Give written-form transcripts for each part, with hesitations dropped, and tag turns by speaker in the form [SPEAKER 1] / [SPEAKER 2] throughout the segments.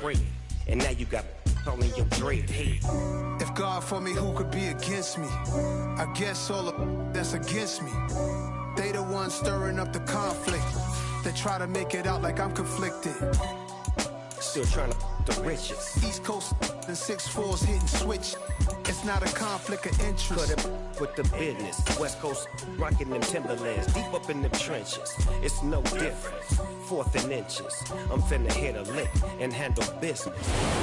[SPEAKER 1] spread. And now you got calling your dread head.
[SPEAKER 2] If God for me, who could be against me? I guess all the that's against me. They the ones stirring up the conflict. They try to make it out like I'm conflicted.
[SPEAKER 1] Still trying to the riches.
[SPEAKER 2] East Coast and 6'4s hitting switch. It's not a conflict of interest.
[SPEAKER 1] Cut it with the business. West Coast rocking them Timberlands. Deep up in the trenches. It's no difference. 4th and inches. I'm finna hit a lick and handle business.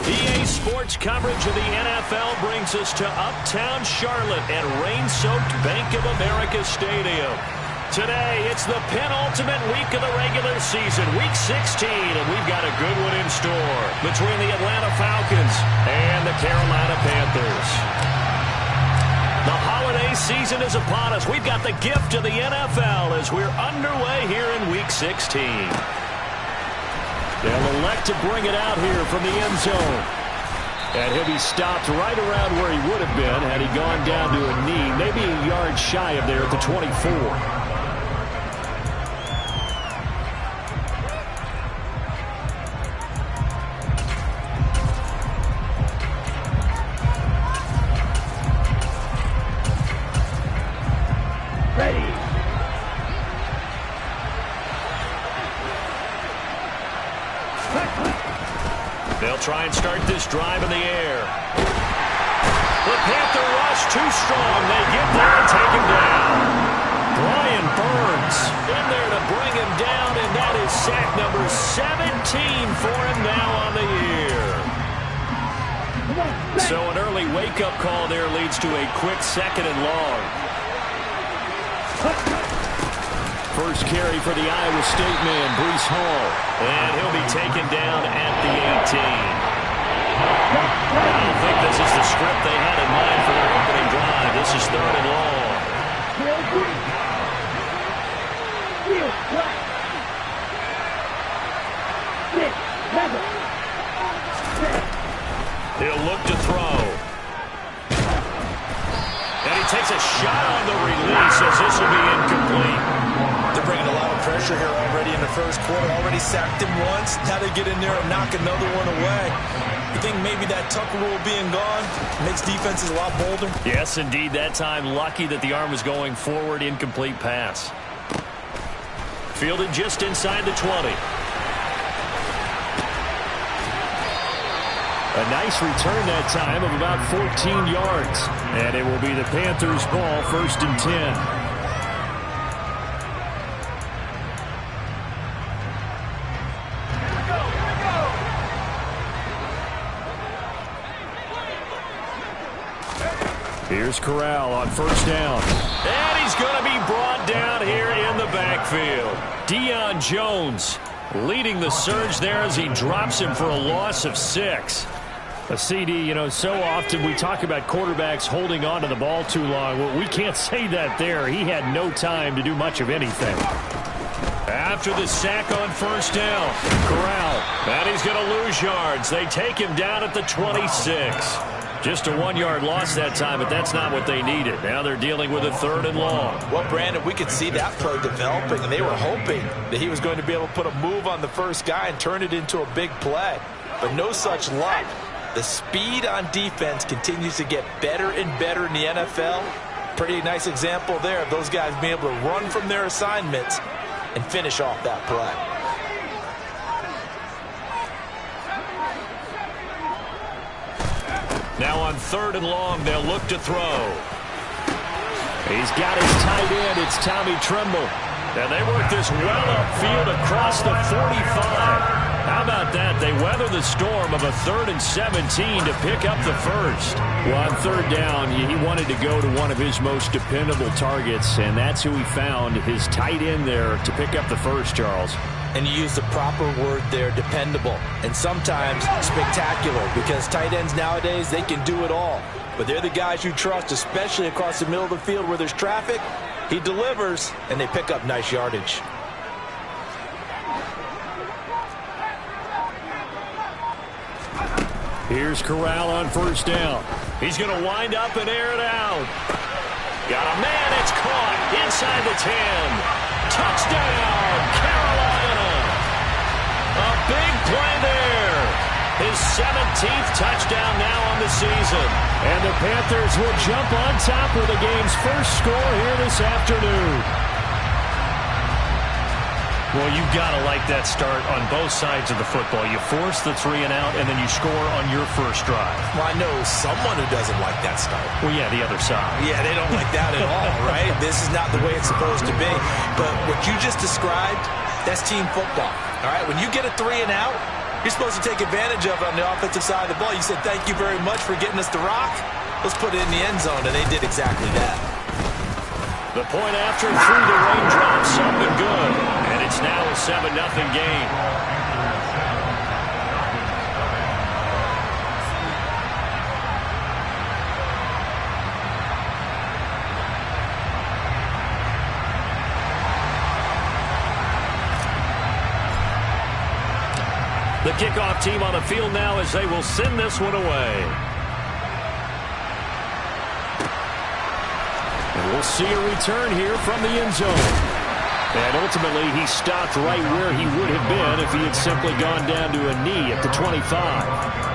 [SPEAKER 3] EA Sports coverage of the NFL brings us to Uptown Charlotte at rain-soaked Bank of America Stadium. Today, it's the penultimate week of the regular season, week 16, and we've got a good one in store between the Atlanta Falcons and the Carolina Panthers. The holiday season is upon us. We've got the gift of the NFL as we're underway here in week 16. They'll elect to bring it out here from the end zone. And he'll be stopped right around where he would have been had he gone down to a knee, maybe a yard shy of there at the 24. They'll try and start this drive in the air. The Panther rush too strong. They get there and take him down. Brian Burns in there to bring him down, and that is sack number 17 for him now on the year. So an early wake-up call there leads to a quick 2nd and long. First carry for the Iowa State man, Breece Hall. And he'll be taken down at the 18. I don't think this is the script they had in mind for their opening drive. This is 3rd and long. He'll look to throw. And he takes a shot on the release as this will be incomplete.
[SPEAKER 4] They're bringing a lot of pressure here already in the first quarter. Already sacked him once. Now they get in there and knock another one away. You think maybe that Tucker rule being gone makes defenses a lot bolder?
[SPEAKER 3] Yes, indeed. That time, lucky that the arm was going forward. Incomplete pass. Fielded just inside the 20. A nice return that time of about 14 yards. And it will be the Panthers' ball, 1st and 10. Here's Corral on 1st down. And he's going to be brought down here in the backfield. Deion Jones leading the surge there as he drops him for a loss of 6. A CD, you know, so often we talk about quarterbacks holding on to the ball too long. Well, we can't say that there. He had no time to do much of anything. After the sack on 1st down, Corral. And he's going to lose yards. They take him down at the 26. Just a 1-yard loss that time, but that's not what they needed. Now they're dealing with a 3rd and long.
[SPEAKER 4] Well, Brandon, we could see that play developing, and they were hoping that he was going to be able to put a move on the first guy and turn it into a big play. But no such luck. The speed on defense continues to get better and better in the NFL. Pretty nice example there of those guys being able to run from their assignments and finish off that play.
[SPEAKER 3] Now on 3rd and long, they'll look to throw. He's got his tight end. It's Tommy Tremble. And they work this well upfield across the 45. How about that? They weather the storm of a 3rd and 17 to pick up the first. Well, on 3rd down, he wanted to go to one of his most dependable targets, and that's who he found, his tight end there, to pick up the first, Charles.
[SPEAKER 4] And you use the proper word there, dependable, and sometimes spectacular, because tight ends nowadays, they can do it all. But they're the guys you trust, especially across the middle of the field where there's traffic. He delivers, and they pick up nice yardage.
[SPEAKER 3] Here's Corral on 1st down. He's going to wind up and air it out. Got a man, it's caught inside the 10. Touchdown, Carolina. A big play there. His 17th touchdown now on the season.
[SPEAKER 5] And the Panthers will jump on top with the game's first score here this afternoon.
[SPEAKER 3] Well, you've got to like that start on both sides of the football. You force the 3 and out, and then you score on your first drive.
[SPEAKER 4] Well, I know someone who doesn't like that start.
[SPEAKER 3] Well, yeah, the other side.
[SPEAKER 4] Yeah, they don't like that at all, right? This is not the way it's supposed to be. But what you just described, that's team football. All right, when you get a 3 and out, you're supposed to take advantage of it on the offensive side of the ball. You said, thank you very much for getting us the rock. Let's put it in the end zone, and they did exactly that.
[SPEAKER 3] The point after through the raindrops, up and good. And it's now a 7-0 game. The kickoff team on the field now as they will send this one away.
[SPEAKER 5] And we'll see a return here from the end zone. And ultimately, he stopped right where he would have been if he had simply gone down to a knee at the 25.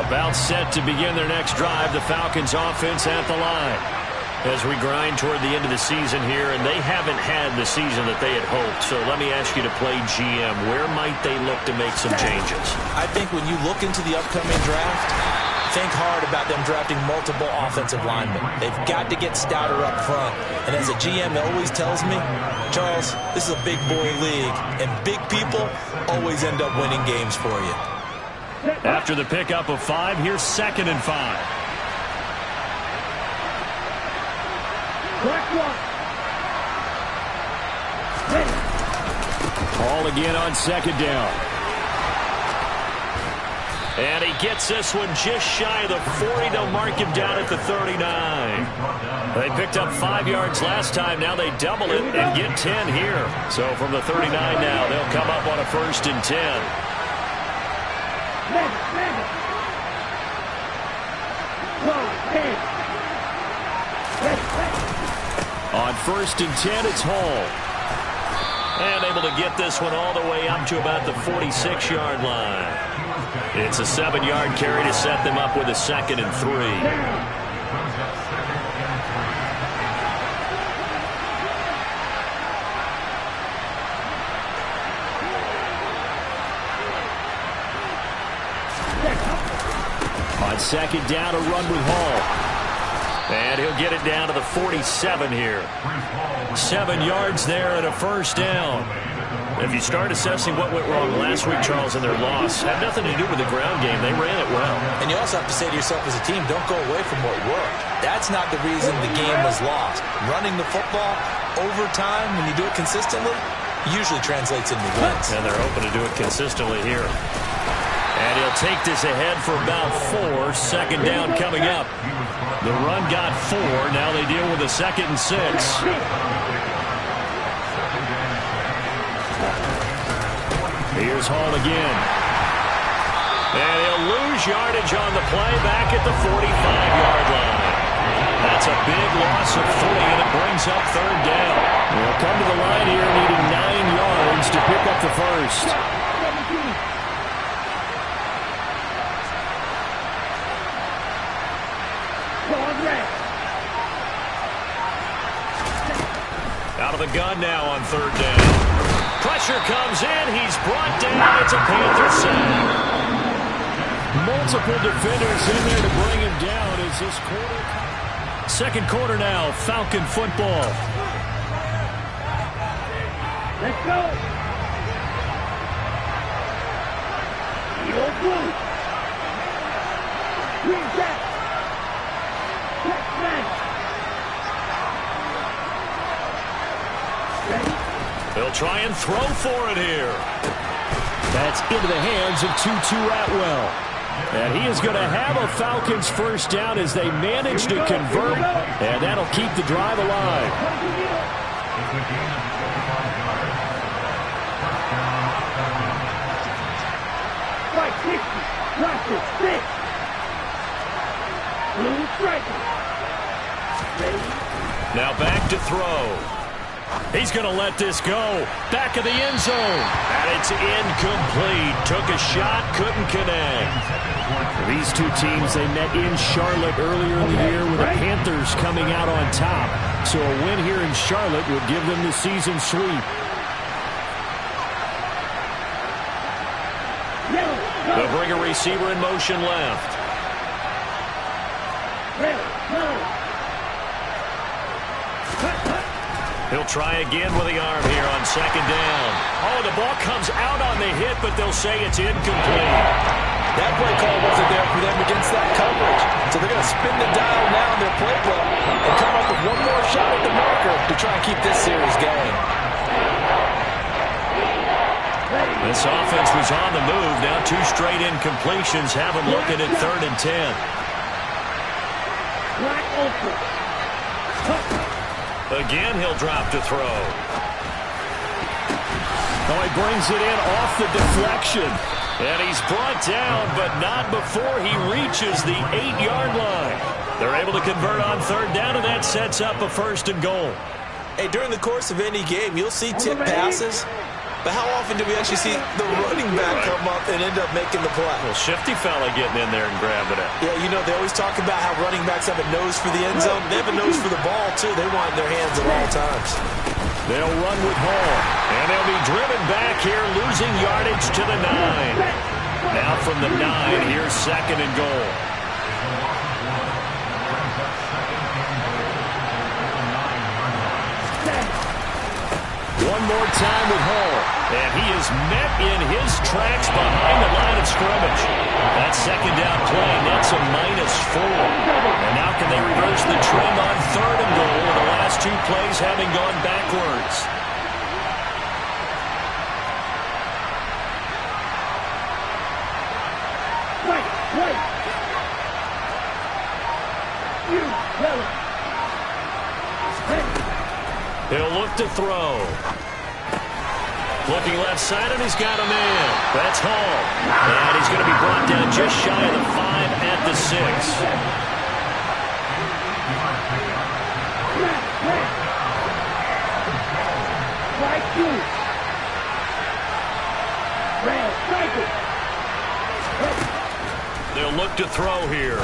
[SPEAKER 3] About set to begin their next drive, the Falcons offense at the line. As we grind toward the end of the season here, and they haven't had the season that they had hoped. So let me ask you to play GM. Where might they look to make some changes?
[SPEAKER 4] I think when you look into the upcoming draft, think hard about them drafting multiple offensive linemen. They've got to get stouter up front. And as a GM always tells me, Charles, this is a big boy league, and big people always end up winning games for you.
[SPEAKER 3] After the pickup of 5, here's 2nd and 5.
[SPEAKER 5] Ball again on 2nd down.
[SPEAKER 3] And he gets this one just shy of the 40. They'll mark him down at the 39. They picked up 5 yards last time. Now they double it and get 10 here. So from the 39 now, they'll come up on a 1st and 10.
[SPEAKER 5] On 1st and 10, it's Hall.
[SPEAKER 3] And able to get this one all the way up to about the 46-yard line. It's a 7-yard carry to set them up with a 2nd and 3.
[SPEAKER 5] On 2nd down, a run with Hall.
[SPEAKER 3] And he'll get it down to the 47 here. 7 yards there and a 1st down. If you start assessing what went wrong last week, Charles, in their loss, had nothing to do with the ground game. They ran it well.
[SPEAKER 4] And you also have to say to yourself as a team, don't go away from what worked. That's not the reason the game was lost. Running the football over time, when you do it consistently, usually translates into wins.
[SPEAKER 3] And they're hoping to do it consistently here. And he'll take this ahead for about 4. 2nd down coming up. The run got 4. Now they deal with a 2nd and 6.
[SPEAKER 5] Here's Hall again.
[SPEAKER 3] And he'll lose yardage on the play back at the 45-yard line. That's a big loss of 3, and it brings up 3rd down.
[SPEAKER 5] They'll come to the line here needing 9 yards to pick up the 1st.
[SPEAKER 3] Out of the gun now on 3rd down. Pressure comes in. He's brought down. It's a Panther sack.
[SPEAKER 5] Multiple defenders in there to bring him down as this quarter.
[SPEAKER 3] 2nd quarter now. Falcon football.
[SPEAKER 6] Let's go.
[SPEAKER 3] They'll try and throw for it here.
[SPEAKER 5] That's into the hands of Tutu Atwell. And he is going to have a Falcons 1st down as they manage to convert, and that'll keep the drive alive.
[SPEAKER 3] Now back to throw. He's going to let this go. Back of the end zone. And it's incomplete. Took a shot, couldn't connect. These two teams, they met in Charlotte earlier in the year with the Panthers coming out on top. So a win here in Charlotte would give them the season sweep. They'll bring a receiver in motion left. He'll try again with the arm here on second down. Oh, the ball comes out on the hit, but they'll say it's incomplete.
[SPEAKER 4] That play call wasn't there for them against that coverage. So they're going to spin the dial now in their playbook and come up with one more shot at the marker to try and keep this series going.
[SPEAKER 3] This offense was on the move. Now two straight incompletions have them looking at 3rd and 10. Again, he'll drop to throw. Oh, he brings it in off the deflection. And he's brought down, but not before he reaches the 8-yard line. They're able to convert on 3rd down, and that sets up a 1st and goal.
[SPEAKER 4] Hey, during the course of any game, you'll see tip passes. But how often do we actually see the running back come up and end up making the play?
[SPEAKER 3] Well, shifty fella getting in there and grabbing it.
[SPEAKER 4] Yeah, you know, they always talk about how running backs have a nose for the end zone. They have a nose for the ball, too. They want it in their hands at all times.
[SPEAKER 3] They'll run with Hall. And they'll be driven back here, losing yardage to the 9. Now from the 9, here's 2nd and goal. One more time with Hall. And he is met in his tracks behind the line of scrimmage. That 2nd down play nets a -4. And now can they reverse the trend on 3rd and goal, with the last 2 plays having gone backwards? He'll look to throw. Looking left side, and he's got a man. That's Hall. And he's going to be brought down just shy of the 5 at the 6. They'll look to throw here.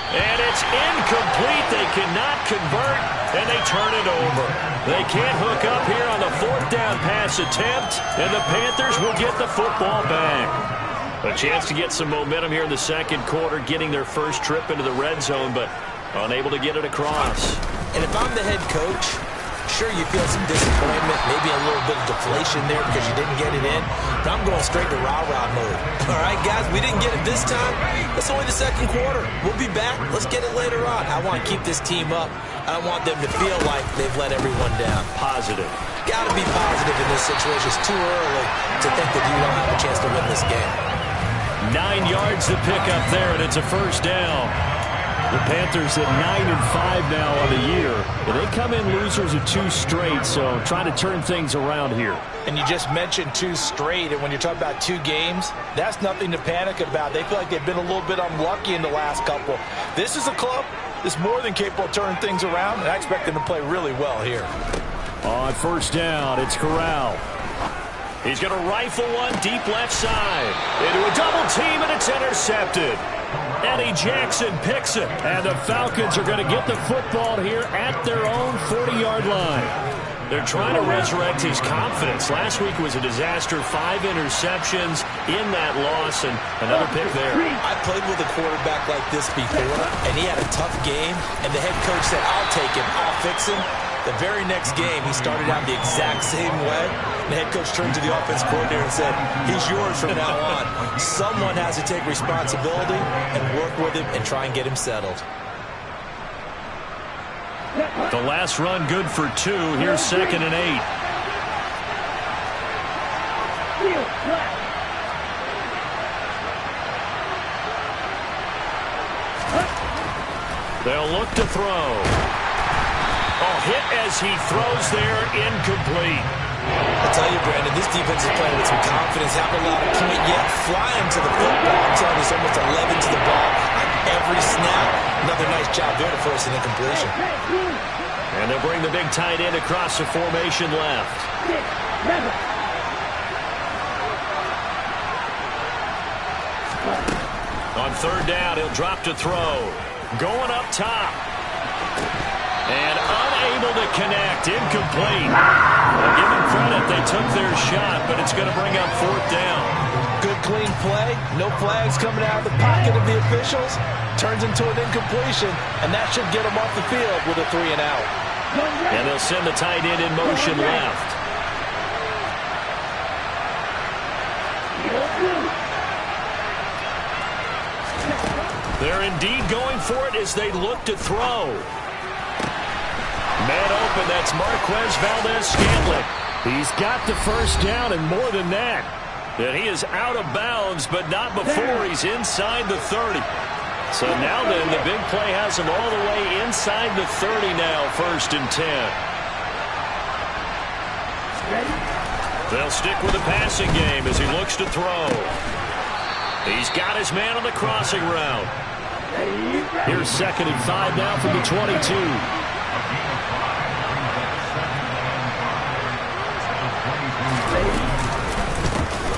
[SPEAKER 3] And it's incomplete. They cannot convert, and they turn it over. They can't hook up here on the 4th down pass attempt, and the Panthers will get the football back. A chance to get some momentum here in the 2nd quarter, getting their first trip into the red zone, but unable to get it across.
[SPEAKER 4] And if I'm the head coach, sure, you feel some disappointment, maybe a little bit of deflation there because you didn't get it in, but I'm going straight to rah-rah mode. All right, guys, we didn't get it this time. It's only the 2nd quarter. We'll be back. Let's get it later on. I want to keep this team up. I don't want them to feel like they've let everyone down.
[SPEAKER 3] Positive.
[SPEAKER 4] Got to be positive in this situation. It's too early to think that you don't have a chance to win this game.
[SPEAKER 3] 9 yards to pick up there, and it's a 1st down. The Panthers at 9-5 now on the year. And they come in losers of 2 straight, so trying to turn things around here.
[SPEAKER 4] And you just mentioned 2 straight, and when you're talking about 2 games, that's nothing to panic about. They feel like they've been a little bit unlucky in the last couple. This is a club that's more than capable of turning things around, and I expect them to play really well here.
[SPEAKER 3] On 1st down, it's Corral. He's going to rifle one deep left side. Into a double team, and it's intercepted. Eddie Jackson picks it, and the Falcons are going to get the football here at their own 40-yard line. They're trying to resurrect his confidence. Last week was a disaster, 5 interceptions in that loss, and another pick there.
[SPEAKER 4] I played with a quarterback like this before, and he had a tough game, and the head coach said, I'll take him, I'll fix him. The very next game, he started out the exact same way. The head coach turned to the offense coordinator and said, he's yours from now on. Someone has to take responsibility and work with him and try and get him settled.
[SPEAKER 3] The last run good for 2. Here's 2nd and 8. They'll look to throw. Oh, hit as he throws there, incomplete.
[SPEAKER 4] I tell you, Brandon, this defense is playing with some confidence, haven't allowed a point yet, flying to the football. I'm telling you, it's almost 11 to the ball. every snap. Another nice job there to force an incompletion.
[SPEAKER 3] And they'll bring the big tight end across the formation left. On third down, he'll drop to throw. Going up top. And unable to connect. Incomplete. Well, give them credit. They took their shot, but it's going to bring up fourth down.
[SPEAKER 4] Good, clean play. No flags coming out of the pocket of the officials. Turns into an incompletion, and that should get them off the field with a 3-and-out.
[SPEAKER 3] And they'll send the tight end in motion left. They're indeed going for it as they look to throw. Man open, that's Marquez Valdez-Scantling. He's got the first down and more than that. And he is out of bounds, but not before he's inside the 30. So now then, the big play has him all the way inside the 30 now, 1st and 10. They'll stick with the passing game as he looks to throw. He's got his man on the crossing route. Here's 2nd and 5 now from the 22.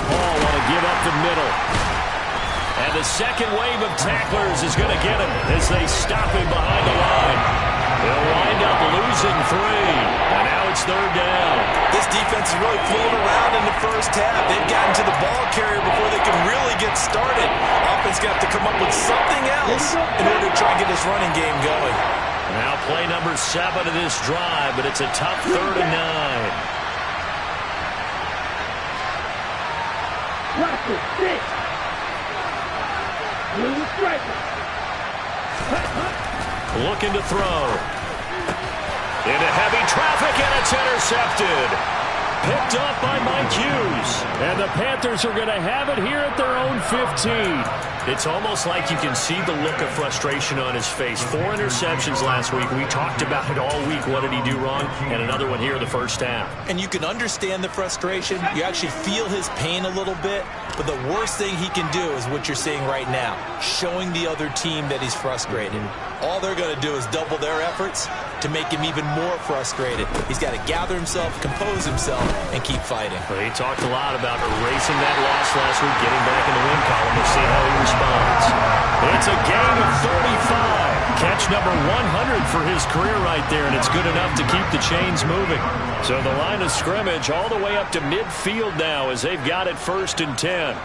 [SPEAKER 3] Ball want to give up the middle. And the second wave of tacklers is going to get him as they stop him behind the line. They'll wind up losing 3. And now it's 3rd down.
[SPEAKER 4] This defense is really fooling around in the first half. They've gotten to the ball carrier before they can really get started. Offense got to come up with something else in order to try and get this running game going.
[SPEAKER 3] Now play number 7 of this drive, but it's a tough 3rd and 9. Looking to throw. Into heavy traffic, and it's intercepted. Picked up by Mike Hughes. And the Panthers are going to have it here at their own 15. It's almost like you can see the look of frustration on his face. 4 interceptions last week. We talked about it all week. What did he do wrong? And another one here in the first half.
[SPEAKER 4] And you can understand the frustration. You actually feel his pain a little bit. But the worst thing he can do is what you're seeing right now, showing the other team that he's frustrated. All they're going to do is double their efforts to make him even more frustrated. He's got to gather himself, compose himself, and keep fighting.
[SPEAKER 3] Well, he talked a lot about erasing that loss last week, getting back in the win column. We'll see how he responds. It's a gain of 35. Catch number 100 for his career right there, and it's good enough to keep the chains moving. So the line of scrimmage all the way up to midfield now as they've got it 1st and 10.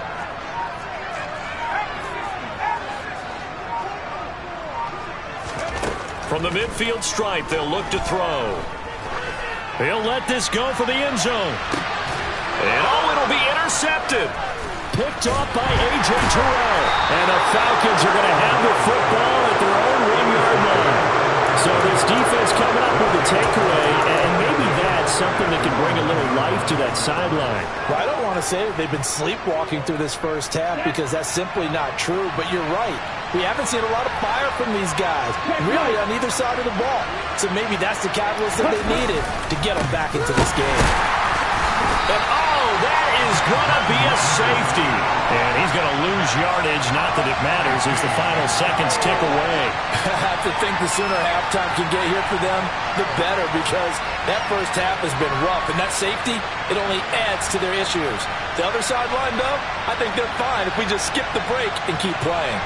[SPEAKER 3] From the midfield stripe, they'll look to throw. He'll let this go for the end zone. And it'll be intercepted. Picked off by A.J. Terrell. And the Falcons are going to have the football at their own 1-yard line. So this defense coming up with a takeaway, and maybe that's something that can bring a little life to that sideline.
[SPEAKER 4] Well, I don't want to say that they've been sleepwalking through this first half because that's simply not true, but you're right. We haven't seen a lot of fire from these guys, really on either side of the ball. So maybe that's the catalyst that they needed to get them back into this game.
[SPEAKER 3] And that is going to be a safety. And he's going to lose yardage, not that it matters, as the final seconds tick away.
[SPEAKER 4] I have to think the sooner halftime can get here for them, the better, because that first half has been rough. And that safety, it only adds to their issues. The other sideline, though, I think they're fine if we just skip the break and keep playing.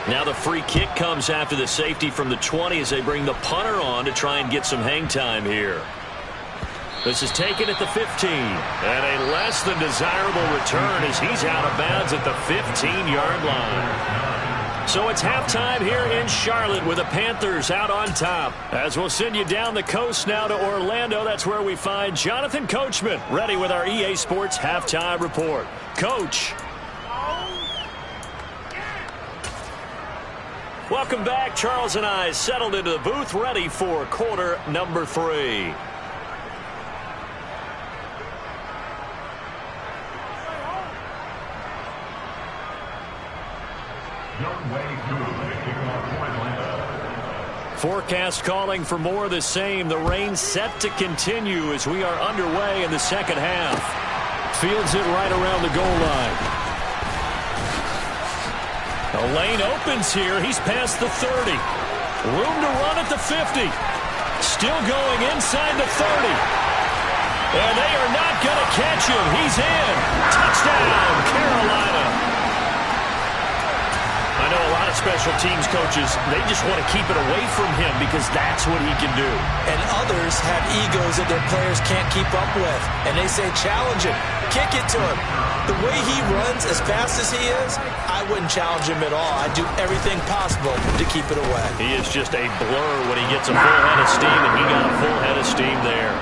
[SPEAKER 3] Now the free kick comes after the safety from the 20 as they bring the punter on to try and get some hang time here. This is taken at the 15. And a less than desirable return as he's out of bounds at the 15-yard line. So it's halftime here in Charlotte with the Panthers out on top. As we'll send you down the coast now to Orlando, that's where we find Jonathan Coachman ready with our EA Sports Halftime Report. Coach. Welcome back. Charles and I settled into the booth ready for quarter number 3. Forecast calling for more of the same. The rain set to continue as we are underway in the second half. Fields it right around the goal line. The lane opens here. He's past the 30. Room to run at the 50. Still going inside the 30. And they are not going to catch him. He's in. Touchdown, Carolina. I know a lot of special teams coaches, they just want to keep it away from him because that's what he can do.
[SPEAKER 4] And others have egos that their players can't keep up with. And they say, challenge him. Kick it to him. The way he runs as fast as he is, I wouldn't challenge him at all. I'd do everything possible to keep it away.
[SPEAKER 3] He is just a blur when he gets a full head of steam, and he got a full head of steam there.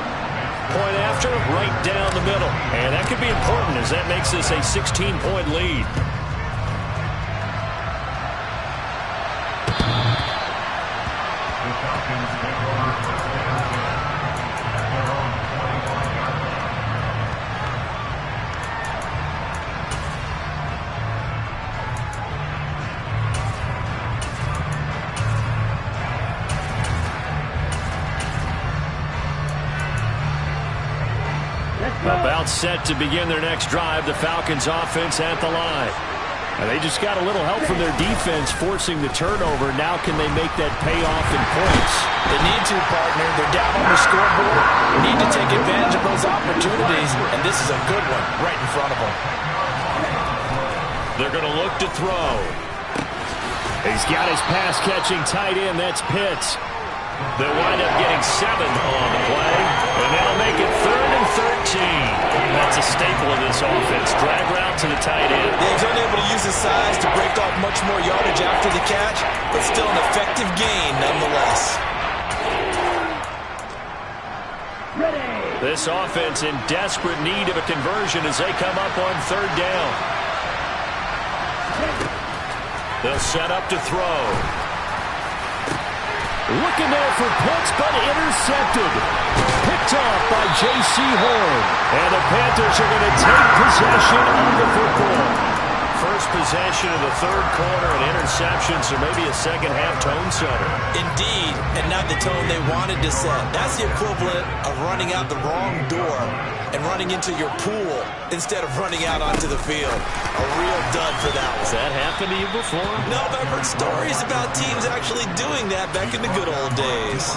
[SPEAKER 3] Point after, right down the middle. And that could be important as that makes this a 16-point lead. About set to begin their next drive, the Falcons offense at the line. And they just got a little help from their defense forcing the turnover. Now can they make that pay off in points?
[SPEAKER 4] They need to, partner. They're down on the scoreboard. They need to take advantage of those opportunities, and this is a good one right in front of them.
[SPEAKER 3] They're going to look to throw. He's got his pass-catching tight end. That's Pitts. They'll wind up getting 7 on the play, and they'll make it 3rd and 13. That's a staple of this offense. Drag route to the tight end.
[SPEAKER 4] He's unable to use his size to break off much more yardage after the catch, but still an effective gain nonetheless.
[SPEAKER 3] This offense in desperate need of a conversion as they come up on 3rd down. They'll set up to throw. Looking there for Pitts, but intercepted. Picked off by J.C. Horn. And the Panthers are going to take possession of the football. First possession of the 3rd quarter, an interception, so maybe a second-half tone setter.
[SPEAKER 4] Indeed, and not the tone they wanted to set. That's the equivalent of running out the wrong door and running into your pool instead of running out onto the field. A real dud for that one.
[SPEAKER 3] Has that happened to you before?
[SPEAKER 4] No, but I've heard stories about teams actually doing that back in the good old days.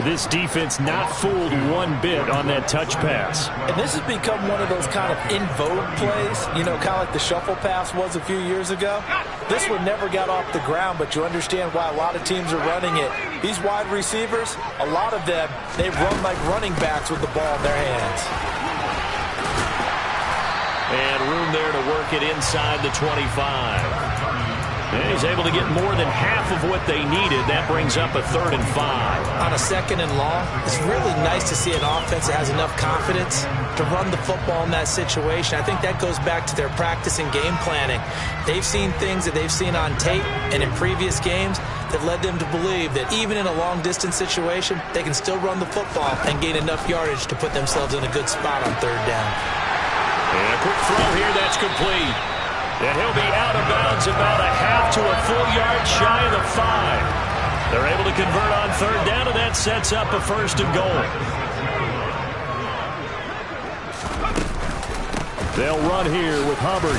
[SPEAKER 3] This defense not fooled one bit on that touch pass.
[SPEAKER 4] And this has become one of those kind of in vogue plays, you know, kind of like the shuffle pass was a few years ago. This one never got off the ground, but you understand why a lot of teams are running it. These wide receivers, a lot of them, they run like running backs with the ball in their hands.
[SPEAKER 3] And room there to work it inside the 25. And he's able to get more than half of what they needed. That brings up a 3rd and 5.
[SPEAKER 4] On a 2nd and long, it's really nice to see an offense that has enough confidence to run the football in that situation. I think that goes back to their practice and game planning. They've seen things that they've seen on tape and in previous games that led them to believe that even in a long-distance situation, they can still run the football and gain enough yardage to put themselves in a good spot on 3rd down.
[SPEAKER 3] And a quick throw here, that's complete. And he'll be out of bounds about a half to a full yard shy of the 5. They're able to convert on 3rd down, and that sets up a 1st and goal. They'll run here with Hubbard.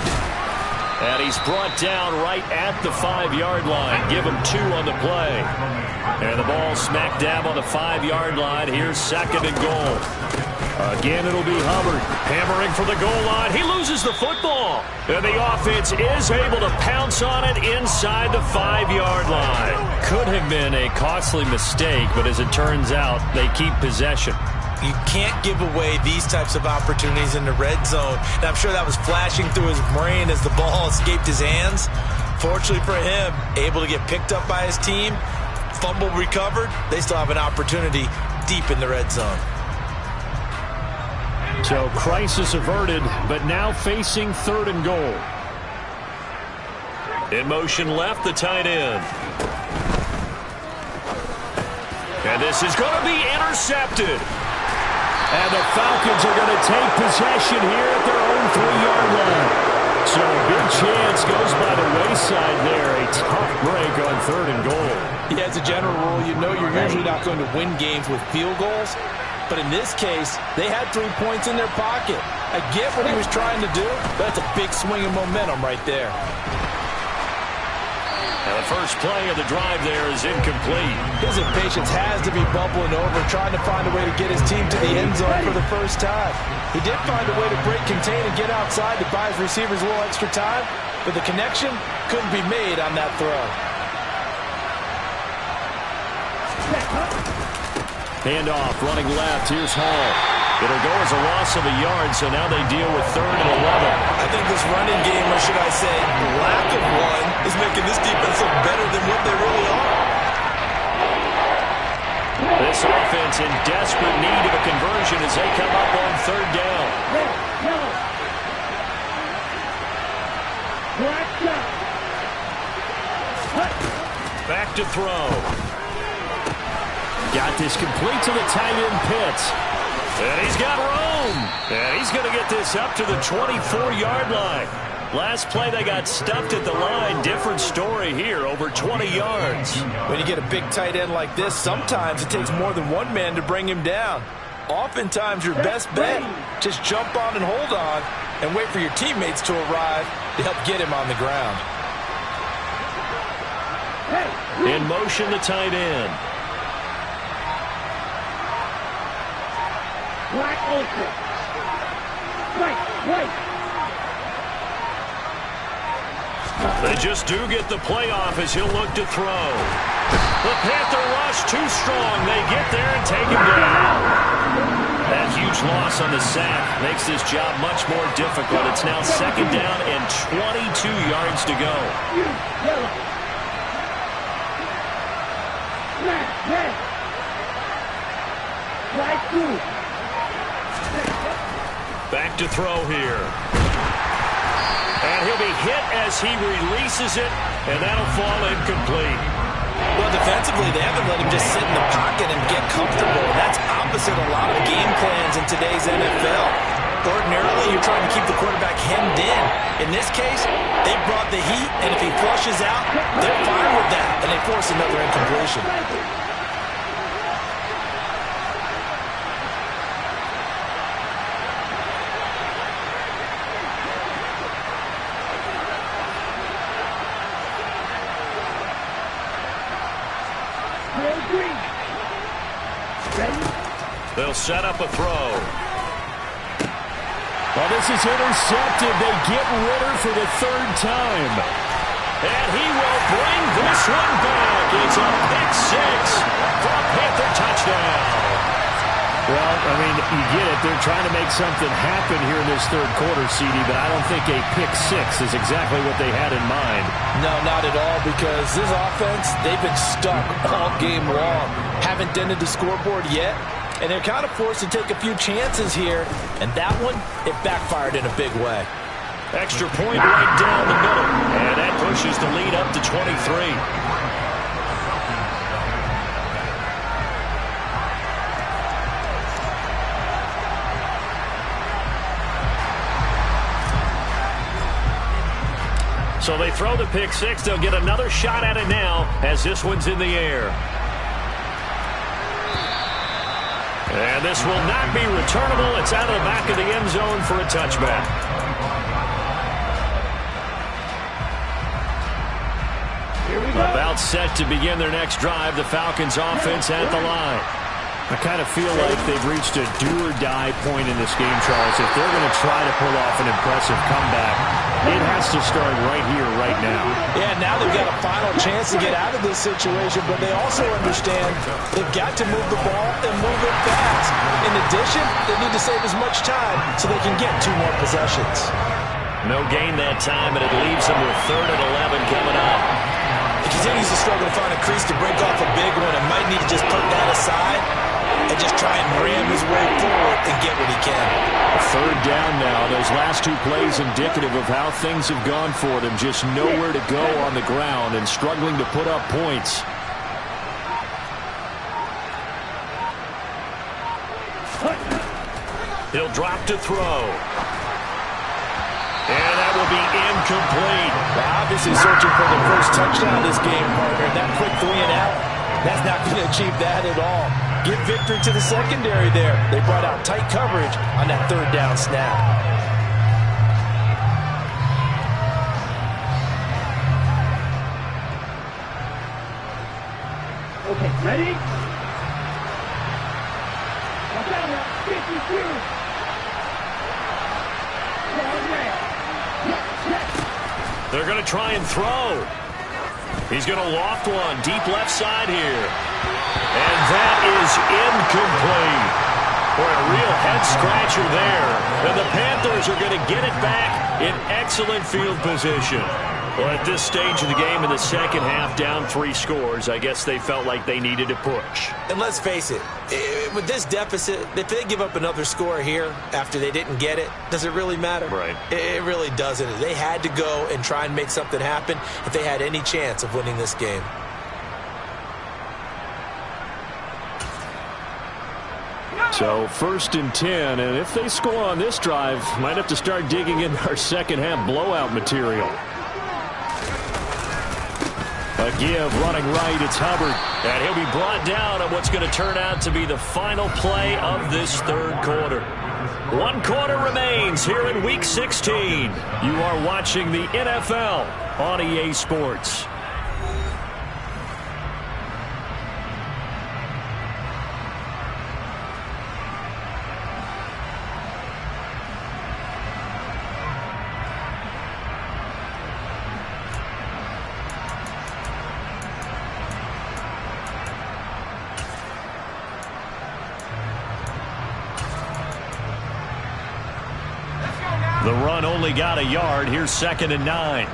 [SPEAKER 3] And he's brought down right at the 5-yard line. Give him 2 on the play. And the ball smack dab on the 5-yard line. Here's 2nd and goal. Again, it'll be Hubbard hammering for the goal line. He loses the football. And the offense is able to pounce on it inside the 5-yard line. Could have been a costly mistake, but as it turns out, they keep possession.
[SPEAKER 4] You can't give away these types of opportunities in the red zone. And I'm sure that was flashing through his brain as the ball escaped his hands. Fortunately for him, able to get picked up by his team, fumble recovered. They still have an opportunity deep in the red zone.
[SPEAKER 3] So crisis averted, but now facing 3rd and goal. In motion left, the tight end. And this is going to be intercepted. And the Falcons are going to take possession here at their own 3-yard line.
[SPEAKER 5] So a big chance goes by the wayside there. A tough break on 3rd and goal.
[SPEAKER 4] Yeah, as a general rule, you know you're usually not going to win games with field goals. But in this case, they had 3 points in their pocket. I get what he was trying to do, but that's a big swing of momentum right there.
[SPEAKER 3] And the first play of the drive there is incomplete.
[SPEAKER 4] His impatience has to be bubbling over, trying to find a way to get his team to the end zone for the first time. He did find a way to break contain and get outside to buy his receivers a little extra time, but the connection couldn't be made on that throw.
[SPEAKER 5] Handoff, running left. Here's Hall. It'll go as a loss of a yard, so now they deal with 3rd and 11.
[SPEAKER 4] I think this running game, or should I say lack of one, is making this defense look better than what they really are.
[SPEAKER 3] This offense in desperate need of a conversion as they come up on 3rd down. Back to throw.
[SPEAKER 5] Got this complete to the tight end Pitts.
[SPEAKER 3] And he's got room. And he's going to get this up to the 24-yard line. Last play, they got stuffed at the line. Different story here, over 20 yards.
[SPEAKER 4] When you get a big tight end like this, sometimes it takes more than one man to bring him down. Oftentimes, your best bet, just jump on and hold on and wait for your teammates to arrive to help get him on the ground.
[SPEAKER 3] In motion, the tight end. They just do get the playoff as he'll look to throw. The Panther rush too strong. They get there and take him down. That huge loss on the sack makes this job much more difficult. It's now 2nd down and 22 yards to go. Back to throw here. And he'll be hit as he releases it, and that'll fall incomplete.
[SPEAKER 4] Well, defensively, they haven't let him just sit in the pocket and get comfortable. That's opposite a lot of game plans in today's NFL. Ordinarily, you're trying to keep the quarterback hemmed in. In this case, they brought the heat, and if he flushes out, they're fine with that, and they force another incompletion.
[SPEAKER 3] They'll set up a throw.
[SPEAKER 5] Well, this is intercepted. They get Ritter for the 3rd time.
[SPEAKER 3] And he will bring this one back. It's a pick 6 for a Panther touchdown.
[SPEAKER 5] Well, I mean, you get it. They're trying to make something happen here in this 3rd quarter, CD, but I don't think a pick 6 is exactly what they had in mind.
[SPEAKER 4] No, not at all, because this offense, they've been stuck all game long. Haven't dented the scoreboard yet, and they're kind of forced to take a few chances here, and that one, it backfired in a big way.
[SPEAKER 3] Extra point right down the middle, and that pushes the lead up to 23. So they throw the pick 6. They'll get another shot at it now as this one's in the air. And this will not be returnable. It's out of the back of the end zone for a touchback. About set to begin their next drive. The Falcons offense at the line.
[SPEAKER 5] I kind of feel like they've reached a do-or-die point in this game, Charles. If they're going to try to pull off an impressive comeback, it has to start right here, right now.
[SPEAKER 4] Yeah, now they've got a final chance to get out of this situation, but they also understand they've got to move the ball and move it fast. In addition, they need to save as much time so they can get 2 more possessions.
[SPEAKER 3] No gain that time, and it leaves them with 3rd and 11 coming up.
[SPEAKER 4] He continues to struggle to find a crease to break off a big one and might need to just put that aside and just try and ram his way forward and get what he can.
[SPEAKER 5] 3rd down now. Those last 2 plays indicative of how things have gone for them. Just nowhere to go on the ground and struggling to put up points.
[SPEAKER 3] He'll drop to throw. And that will be incomplete.
[SPEAKER 4] They're obviously searching for the first touchdown this game, partner. That quick 3 and out, that's not going to achieve that at all. Give victory to the secondary there. They brought out tight coverage on that 3rd down snap.
[SPEAKER 6] Okay, ready? Watch out now, 52.
[SPEAKER 3] They're going to try and throw. He's going to loft one deep left side here. And that is incomplete. Boy, a real head-scratcher there. And the Panthers are going to get it back in excellent field position. Well, at this stage of the game in the second half, down 3 scores, I guess they felt like they needed to push.
[SPEAKER 4] And let's face it, with this deficit, if they give up another score here after they didn't get it, does it really matter?
[SPEAKER 3] Right.
[SPEAKER 4] It really doesn't. They had to go and try and make something happen if they had any chance of winning this game.
[SPEAKER 5] So 1st and 10, and if they score on this drive, might have to start digging in our second half blowout material. A give running right, it's Hubbard.
[SPEAKER 3] And he'll be brought down on what's going to turn out to be the final play of this 3rd quarter. 1 quarter remains here in Week 16. You are watching the NFL on EA Sports. The run only got a yard. Here's 2nd and 9.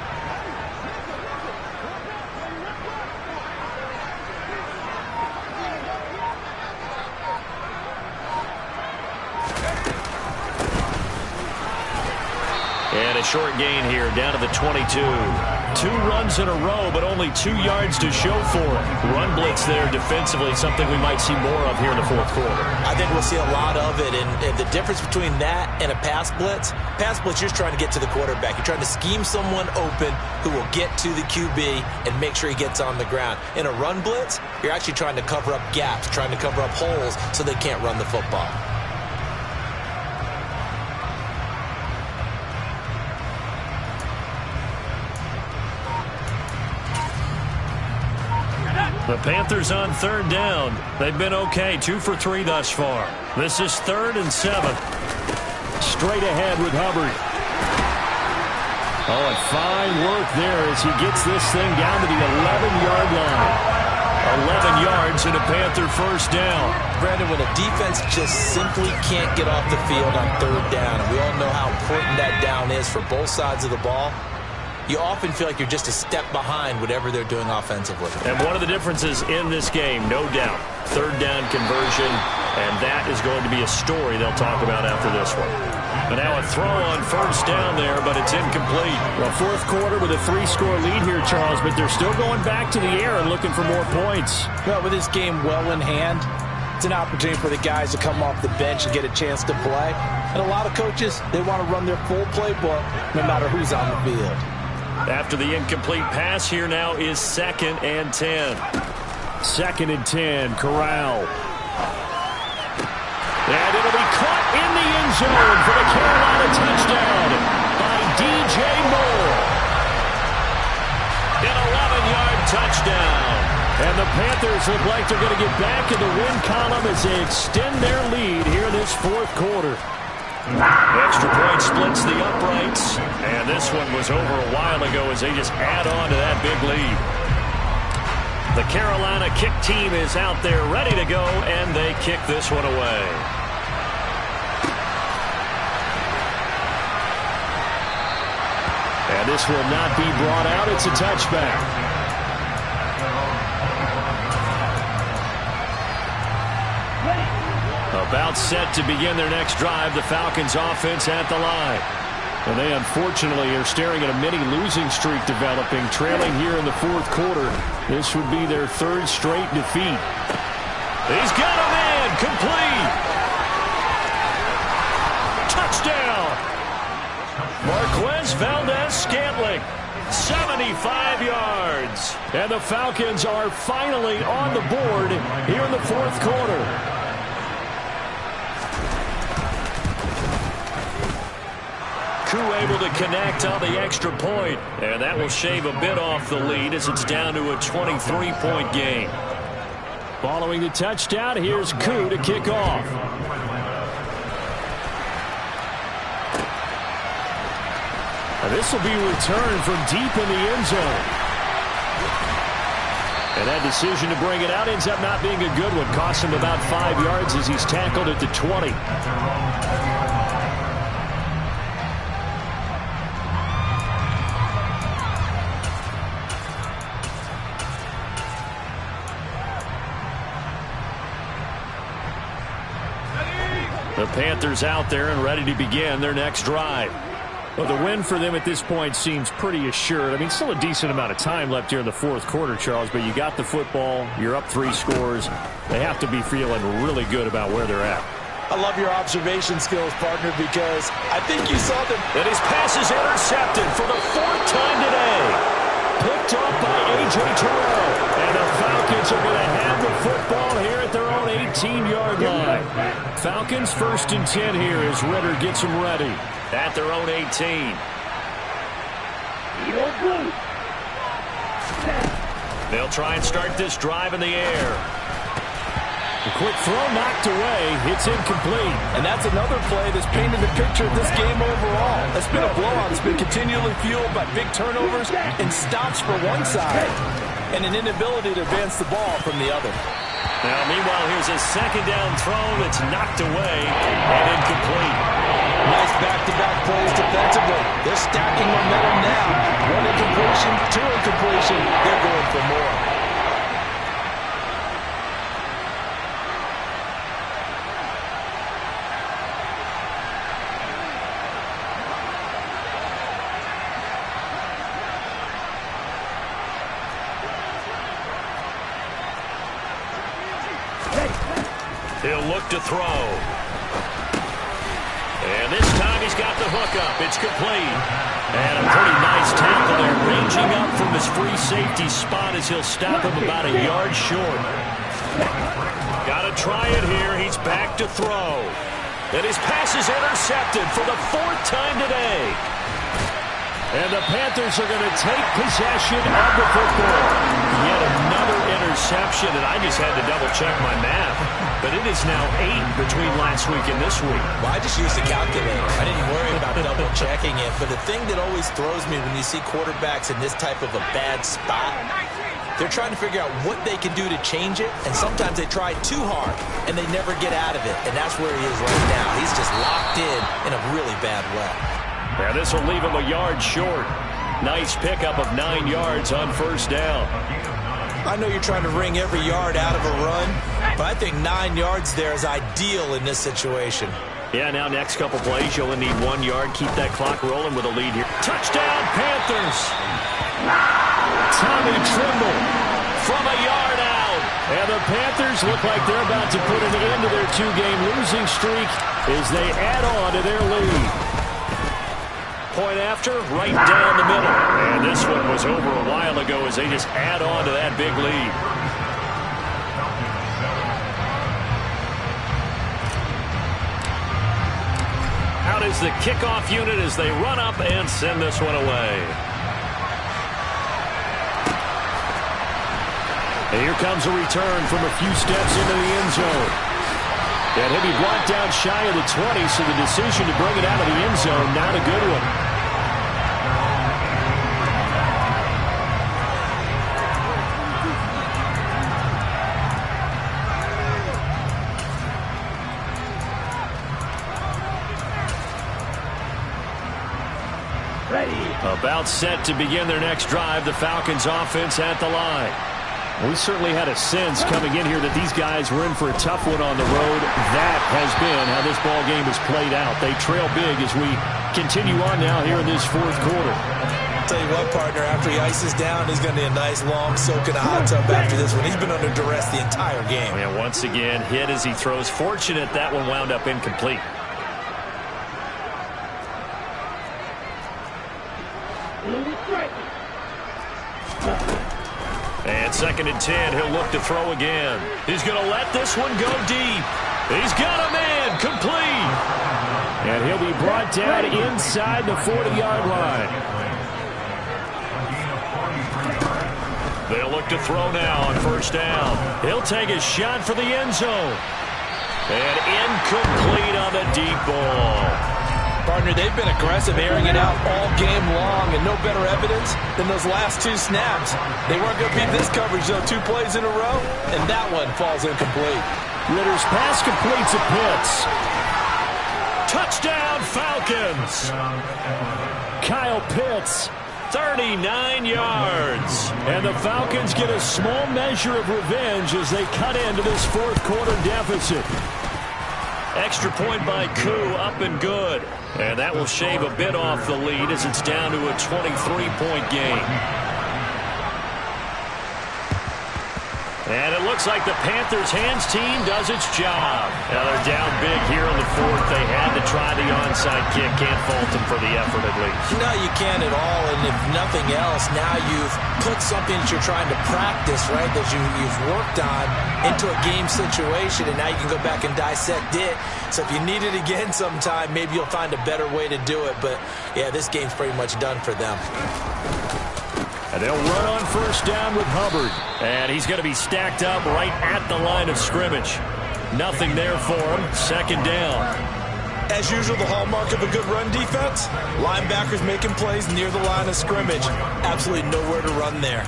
[SPEAKER 3] And a short gain here down to the 22. 2 runs in a row, but only 2 yards to show for it. Run blitz there defensively, something we might see more of here in the 4th quarter.
[SPEAKER 4] I think we'll see a lot of it, and the difference between that and a pass blitz, you're just trying to get to the quarterback. You're trying to scheme someone open who will get to the QB and make sure he gets on the ground. In a run blitz, you're actually trying to cover up gaps, trying to cover up holes so they can't run the football.
[SPEAKER 3] The Panthers on 3rd down. They've been okay, 2 for 3 thus far. This is 3rd and 7.
[SPEAKER 5] Straight ahead with Hubbard. Oh, and fine work there as he gets this thing down to the 11-yard line. 11 yards and a Panther 1st down.
[SPEAKER 4] Brandon, when a defense just simply can't get off the field on 3rd down, and we all know how important that down is for both sides of the ball, you often feel like you're just a step behind whatever they're doing offensively.
[SPEAKER 3] And one of the differences in this game, no doubt, 3rd down conversion, and that is going to be a story they'll talk about after this one. And now a throw on 1st down there, but it's incomplete.
[SPEAKER 5] Well, 4th quarter with a 3-score lead here, Charles, but they're still going back to the air and looking for more points.
[SPEAKER 7] Well, with this game well in hand, it's an opportunity for the guys to come off the bench and get a chance to play. And a lot of coaches, they want to run their full playbook no matter who's on the field.
[SPEAKER 3] After the incomplete pass, here now is 2nd and 10.
[SPEAKER 5] 2nd and 10, Corral. And it'll be caught in the end zone for the Carolina touchdown by DJ Moore.
[SPEAKER 3] An 11-yard touchdown.
[SPEAKER 5] And the Panthers look like they're going to get back in the win column as they extend their lead here in this 4th quarter.
[SPEAKER 3] Extra point splits the uprights, and this one was over a while ago as they just add on to that big lead. The Carolina kick team is out there ready to go, and they kick this one away.
[SPEAKER 5] And this will not be brought out. It's a touchback.
[SPEAKER 3] About set to begin their next drive, the Falcons offense at the line.
[SPEAKER 5] And they unfortunately are staring at a mini losing streak developing, trailing here in the 4th quarter. This would be their 3rd straight defeat.
[SPEAKER 3] He's got a man, complete. Touchdown. Marquez Valdez-Scantling, 75 yards. And the Falcons are finally on the board here in the fourth quarter. Koo able to connect on the extra point, and that will shave a bit off the lead as it's down to a 23-point game. Following the touchdown, here's Koo to kick off. And this will be returned from deep in the end zone. And that decision to bring it out ends up not being a good one. Costs him about 5 yards as he's tackled at the 20. The Panthers out there and ready to begin their next drive. Well, the win for them at this point seems pretty assured. I mean, still a decent amount of time left here in the fourth quarter, Charles, but you got the football, you're up 3 scores. They have to be feeling really good about where they're at.
[SPEAKER 7] I love your observation skills, partner, because I think you saw them.
[SPEAKER 3] And his pass is intercepted for the 4th time today. Picked up by A.J. Terrell. And the Falcons are going to have the football here at their own 18-yard line. Falcons 1st and 10 here as Ritter gets them ready at their own 18. They'll try and start this drive in the air. A quick throw knocked away. It's incomplete.
[SPEAKER 7] And that's another play that's painted the picture of this game overall. It's been a blowout. It's been continually fueled by big turnovers and stops for one side and an inability to advance the ball from the other.
[SPEAKER 3] Now, meanwhile, here's a second down throw that's knocked away and incomplete.
[SPEAKER 7] Nice back-to-back plays defensively. They're stacking momentum now. 1 incompletion, 2 incompletion. They're going for more.
[SPEAKER 3] He'll look to throw. And this time he's got the hookup. It's complete. And a pretty nice tackle there, ranging up from his free safety spot as he'll stop him about a yard short. Got to try it here. He's back to throw. And his pass is intercepted for the 4th time today. And the Panthers are going to take possession of the football. Yet another interception, and I just had to double-check my math. But it is now 8 between last week and this week.
[SPEAKER 4] Well, I just used a calculator. I didn't worry about double-checking it. But the thing that always throws me when you see quarterbacks in this type of a bad spot, they're trying to figure out what they can do to change it. And sometimes they try too hard, and they never get out of it. And that's where he is right now. He's just locked in a really bad way.
[SPEAKER 3] Yeah, this will leave him a yard short. Nice pickup of 9 yards on 1st down.
[SPEAKER 4] I know you're trying to wring every yard out of a run, but I think 9 yards there is ideal in this situation.
[SPEAKER 3] Yeah, now next couple plays, you'll only need 1 yard. Keep that clock rolling with a lead here. Touchdown, Panthers! Tommy Tremble from a yard out. And the Panthers look like they're about to put an end to their 2-game losing streak as they add on to their lead. Point after, right down the middle. And this one was over a while ago as they just add on to that big lead. Out is the kickoff unit as they run up and send this one away. And here comes a return from a few steps into the end zone. And he'll be blocked down shy of the 20, so the decision to bring it out of the end zone, not a good one. About set to begin their next drive, the Falcons offense at the line. We certainly had a sense coming in here that these guys were in for a tough one on the road. That has been how this ball game has played out. They trail big as we continue on now here in this fourth quarter.
[SPEAKER 4] I'll tell you what, partner, after he ices down, he's going to be a nice long soak in a hot tub after this one. He's been under duress the entire game.
[SPEAKER 3] And once again, hit as he throws. Fortunate that one wound up incomplete. And 2nd and 10, he'll look to throw again. He's going to let this one go deep. He's got a man, complete. And he'll be brought down inside the 40-yard line. They'll look to throw now on 1st down. He'll take a shot for the end zone. And incomplete on the deep ball.
[SPEAKER 7] Partner, they've been aggressive, airing it out all game long, and no better evidence than those last 2 snaps. They weren't going to beat this coverage, though, 2 plays in a row, and that one falls incomplete.
[SPEAKER 3] Ritter's pass completes to Pitts. Touchdown, Falcons! Kyle Pitts, 39 yards. And the Falcons get a small measure of revenge as they cut into this 4th quarter deficit. Extra point by Koo, up and good. And that will shave a bit off the lead as it's down to a 23-point game. And it looks like the Panthers' hands team does its job. Now they're down big here in the 4th. They had to try the onside kick. Can't fault them for the effort at least.
[SPEAKER 4] No, you can't at all. And if nothing else, now you've put something that you're trying to practice, right, that you've worked on into a game situation, and now you can go back and dissect it. So if you need it again sometime, maybe you'll find a better way to do it. But, yeah, this game's pretty much done for them.
[SPEAKER 3] And they'll run on 1st down with Hubbard. And he's going to be stacked up right at the line of scrimmage. Nothing there for him. 2nd down.
[SPEAKER 7] As usual, the hallmark of a good run defense, linebackers making plays near the line of scrimmage. Absolutely nowhere to run there.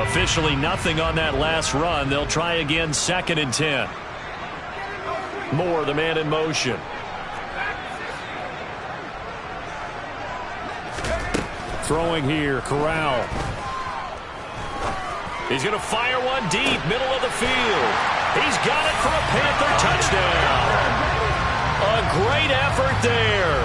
[SPEAKER 3] Officially nothing on that last run. They'll try again 2nd and 10. Moore, the man in motion. Throwing here, Corral. He's going to fire one deep, middle of the field. He's got it for a Panther touchdown. A great effort there.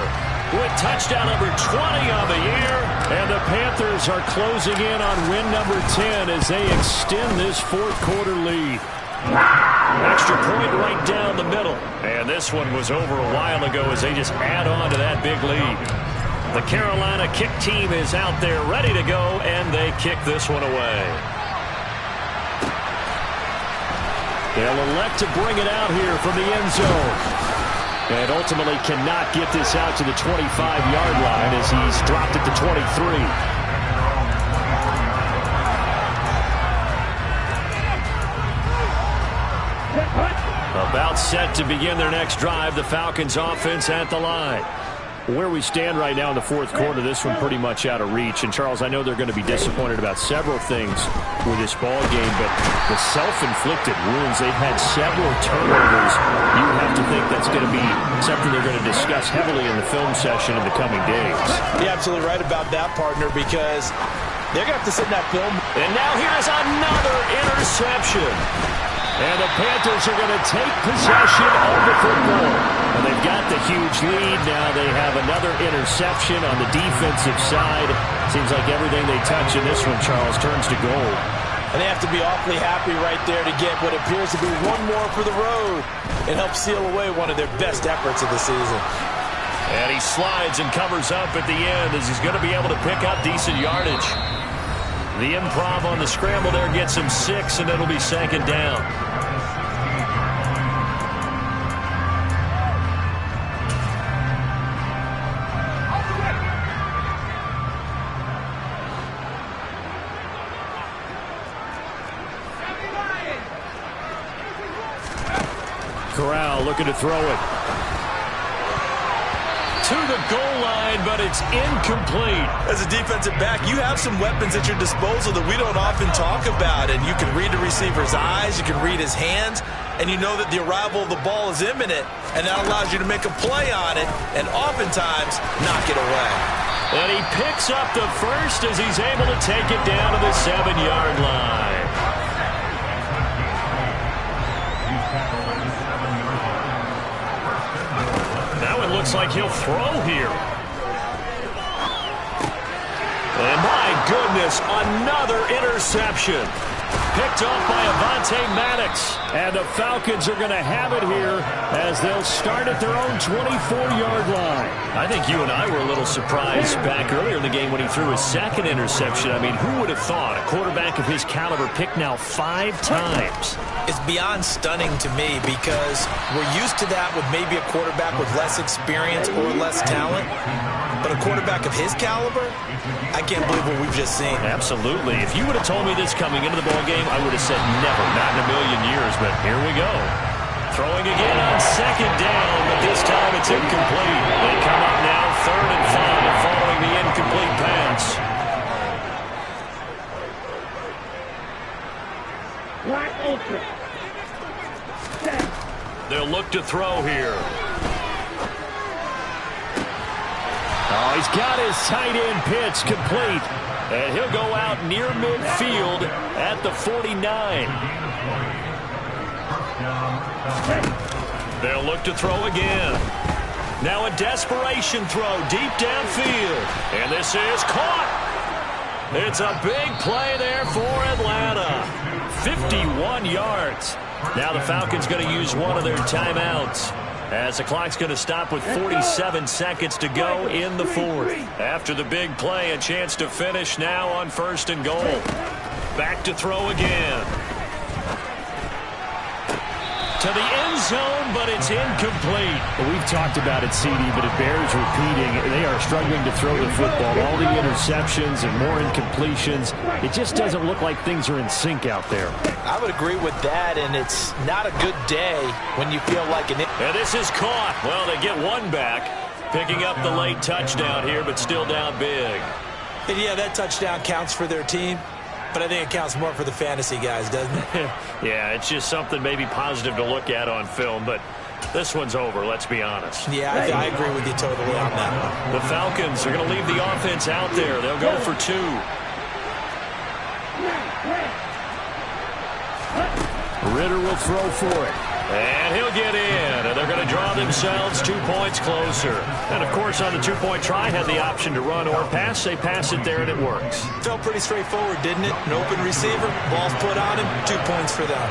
[SPEAKER 3] With touchdown number 20 on the year. And the Panthers are closing in on win number 10 as they extend this 4th quarter lead. Extra point right down the middle. And this one was over a while ago as they just add on to that big lead. The Carolina kick team is out there ready to go, and they kick this one away. They'll elect to bring it out here from the end zone. And ultimately cannot get this out to the 25-yard line as he's dropped at the 23. About set to begin their next drive, the Falcons offense at the line. Where we stand right now in the 4th quarter, this one pretty much out of reach. And, Charles, I know they're going to be disappointed about several things with this ball game, but the self-inflicted wounds, they've had several turnovers. You have to think that's going to be something they're going to discuss heavily in the film session in the coming days.
[SPEAKER 7] You're absolutely right about that, partner, because they're going to have to sit in that film.
[SPEAKER 3] And now here's another interception. And the Panthers are going to take possession of the football. And they've got the huge lead. Now they have another interception on the defensive side. Seems like everything they touch in this one, Charles, turns to gold.
[SPEAKER 7] And they have to be awfully happy right there to get what appears to be one more for the road and help seal away one of their best efforts of the season.
[SPEAKER 3] And he slides and covers up at the end as he's going to be able to pick up decent yardage. The improv on the scramble there gets him 6, and it'll be 2nd down. Corral looking to throw it. To the goal line, but it's incomplete.
[SPEAKER 7] As a defensive back, you have some weapons at your disposal that we don't often talk about, and you can read the receiver's eyes, you can read his hands, and you know that the arrival of the ball is imminent, and that allows you to make a play on it, and oftentimes knock it away.
[SPEAKER 3] And he picks up the first as he's able to take it down to the 7-yard line. Looks like he'll throw here. And my goodness, another interception.
[SPEAKER 5] Picked off by Avonte Maddox. And the Falcons are going to have it here as they'll start at their own 24-yard line.
[SPEAKER 3] I think you and I were a little surprised back earlier in the game when he threw his second interception. I mean, who would have thought a quarterback of his caliber picked now 5 times?
[SPEAKER 4] It's beyond stunning to me because we're used to that with maybe a quarterback with less experience or less talent. But a quarterback of his caliber, I can't believe what we've just seen.
[SPEAKER 3] Absolutely. If you would have told me this coming into the ballgame, I would have said never, not in a million years, but here we go. Throwing again on second down, but this time it's incomplete. They come up now 3rd and 5 following the incomplete pass.
[SPEAKER 6] Wide open.
[SPEAKER 3] They'll look to throw here.
[SPEAKER 5] Oh, he's got his tight end pitch complete. And he'll go out near midfield at the 49.
[SPEAKER 3] They'll look to throw again. Now a desperation throw deep downfield. And this is caught. It's a big play there for Atlanta. 51 yards. Now the Falcons going to use one of their timeouts, as the clock's going to stop with 47 seconds to go in the 4th. After the big play, a chance to finish now on 1st and goal. Back to throw again. To the end zone, but it's incomplete.
[SPEAKER 5] Well, we've talked about it, CD, but it bears repeating. They are struggling to throw the football. All the interceptions and more incompletions. It just doesn't look like things are in sync out there.
[SPEAKER 4] I would agree with that, and it's not a good day when you feel like an...
[SPEAKER 3] And this is caught. Well, they get one back, picking up the late touchdown here, but still down big.
[SPEAKER 4] And yeah, that touchdown counts for their team, but I think it counts more for the fantasy guys, doesn't it?
[SPEAKER 3] Yeah, it's just something maybe positive to look at on film, but this one's over, let's be honest.
[SPEAKER 4] Yeah, I agree with you totally on that one.
[SPEAKER 3] The Falcons are going to leave the offense out there. They'll go for 2.
[SPEAKER 5] Ritter will throw for it.
[SPEAKER 3] And he'll get in, and they're going to draw themselves 2 points closer. And, of course, on the 2-point try, had the option to run or pass. They pass it there, and it works.
[SPEAKER 4] Felt pretty straightforward, didn't it? An open receiver, ball's put on him, 2 points for them.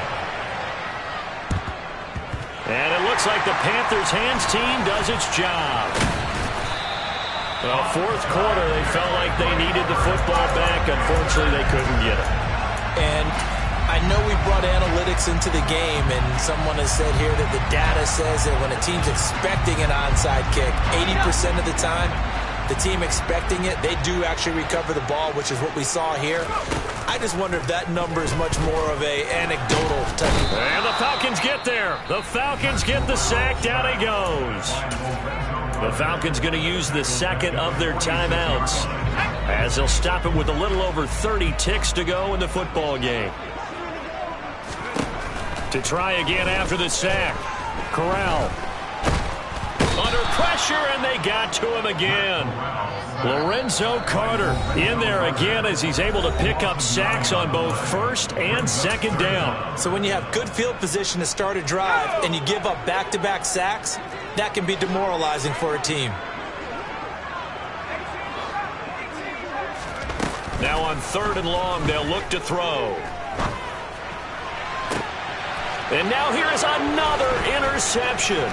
[SPEAKER 3] And it looks like the Panthers' hands team does its job. Well, 4th quarter, they felt like they needed the football back. Unfortunately, they couldn't get it.
[SPEAKER 4] And I know we brought analytics into the game, and someone has said here that the data says that when a team's expecting an onside kick, 80% of the time, the team expecting it, they do actually recover the ball, which is what we saw here. I just wonder if that number is much more of a anecdotal type of...
[SPEAKER 3] And the Falcons get there. The Falcons get the sack. Down he goes. The Falcons going to use the second of their timeouts, as they'll stop it with a little over 30 ticks to go in the football game. To try again after the sack. Corral. Under pressure, and they got to him again. Lorenzo Carter in there again as he's able to pick up sacks on both 1st and 2nd down.
[SPEAKER 4] So when you have good field position to start a drive and you give up back-to-back sacks, that can be demoralizing for a team.
[SPEAKER 3] Now on 3rd and long, they'll look to throw. And now here is another interception.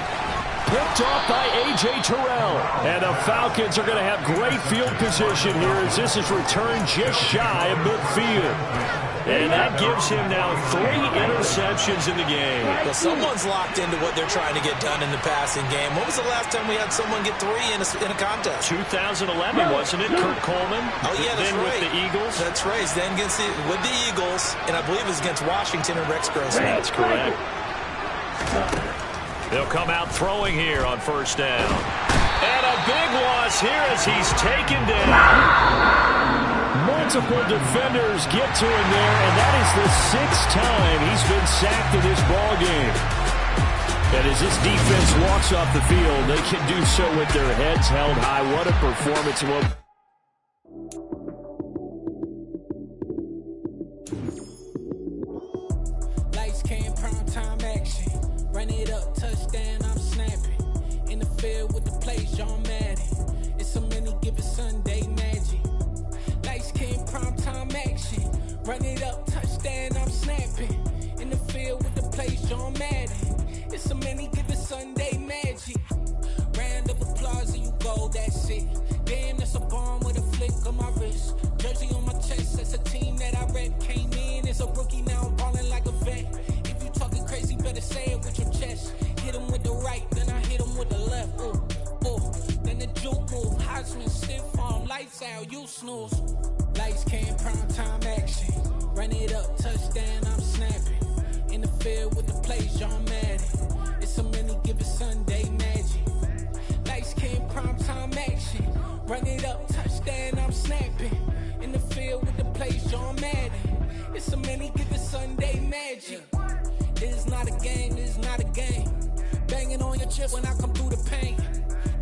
[SPEAKER 3] Picked off by A.J. Terrell. And the Falcons are going to have great field position here as this is returned just shy of midfield. And that gives him now 3 interceptions in the game.
[SPEAKER 4] Well, someone's locked into what they're trying to get done in the passing game. When was the last time we had someone get 3 in a contest?
[SPEAKER 3] 2011, wasn't it? Kurt Coleman.
[SPEAKER 4] Oh, yeah, that's
[SPEAKER 3] then
[SPEAKER 4] right.
[SPEAKER 3] With the Eagles.
[SPEAKER 4] That's right. Then with the Eagles, and I believe it was against Washington and Rex Grossman.
[SPEAKER 3] That's correct. They'll come out throwing here on 1st down. And a big loss here as he's taken down.
[SPEAKER 5] Multiple defenders get to him there, and that is the 6th time he's been sacked in this ballgame. And as this defense walks off the field, they can do so with their heads held high. What a performance.
[SPEAKER 8] Lights came, prime time action. Run it up, touchdown, I'm snapping. In the field with the plays, John Madden. It's so many given Sunday magic. Lights came, prime time action. Run it up, touchdown. touchdown, I'm snapping. In the field with the plays, John Madden. It's a many given Sunday magic. Round of applause and you go, that's it. Damn, that's a bomb with a flick on my wrist. Jersey on my chest, that's a team that I rep. Came in as a rookie, now I'm balling like a vet. If you talking crazy, better say it with your chest. Hit him with the right, then I hit him with the left. Ooh, ooh, then the juke move. Heisman, stiff arm, lights out, you snooze. Lights came, prime time action. Run it up, touchdown, I'm snapping. In the field with the plays, John Madden. It's a many given Sunday magic. Lights came, prime time action. Run it up, touchdown, I'm snapping. In the field with the plays, John Madden. It's a many given Sunday magic. This is not a game, this is not a game. Banging on your chest when I come through the pain.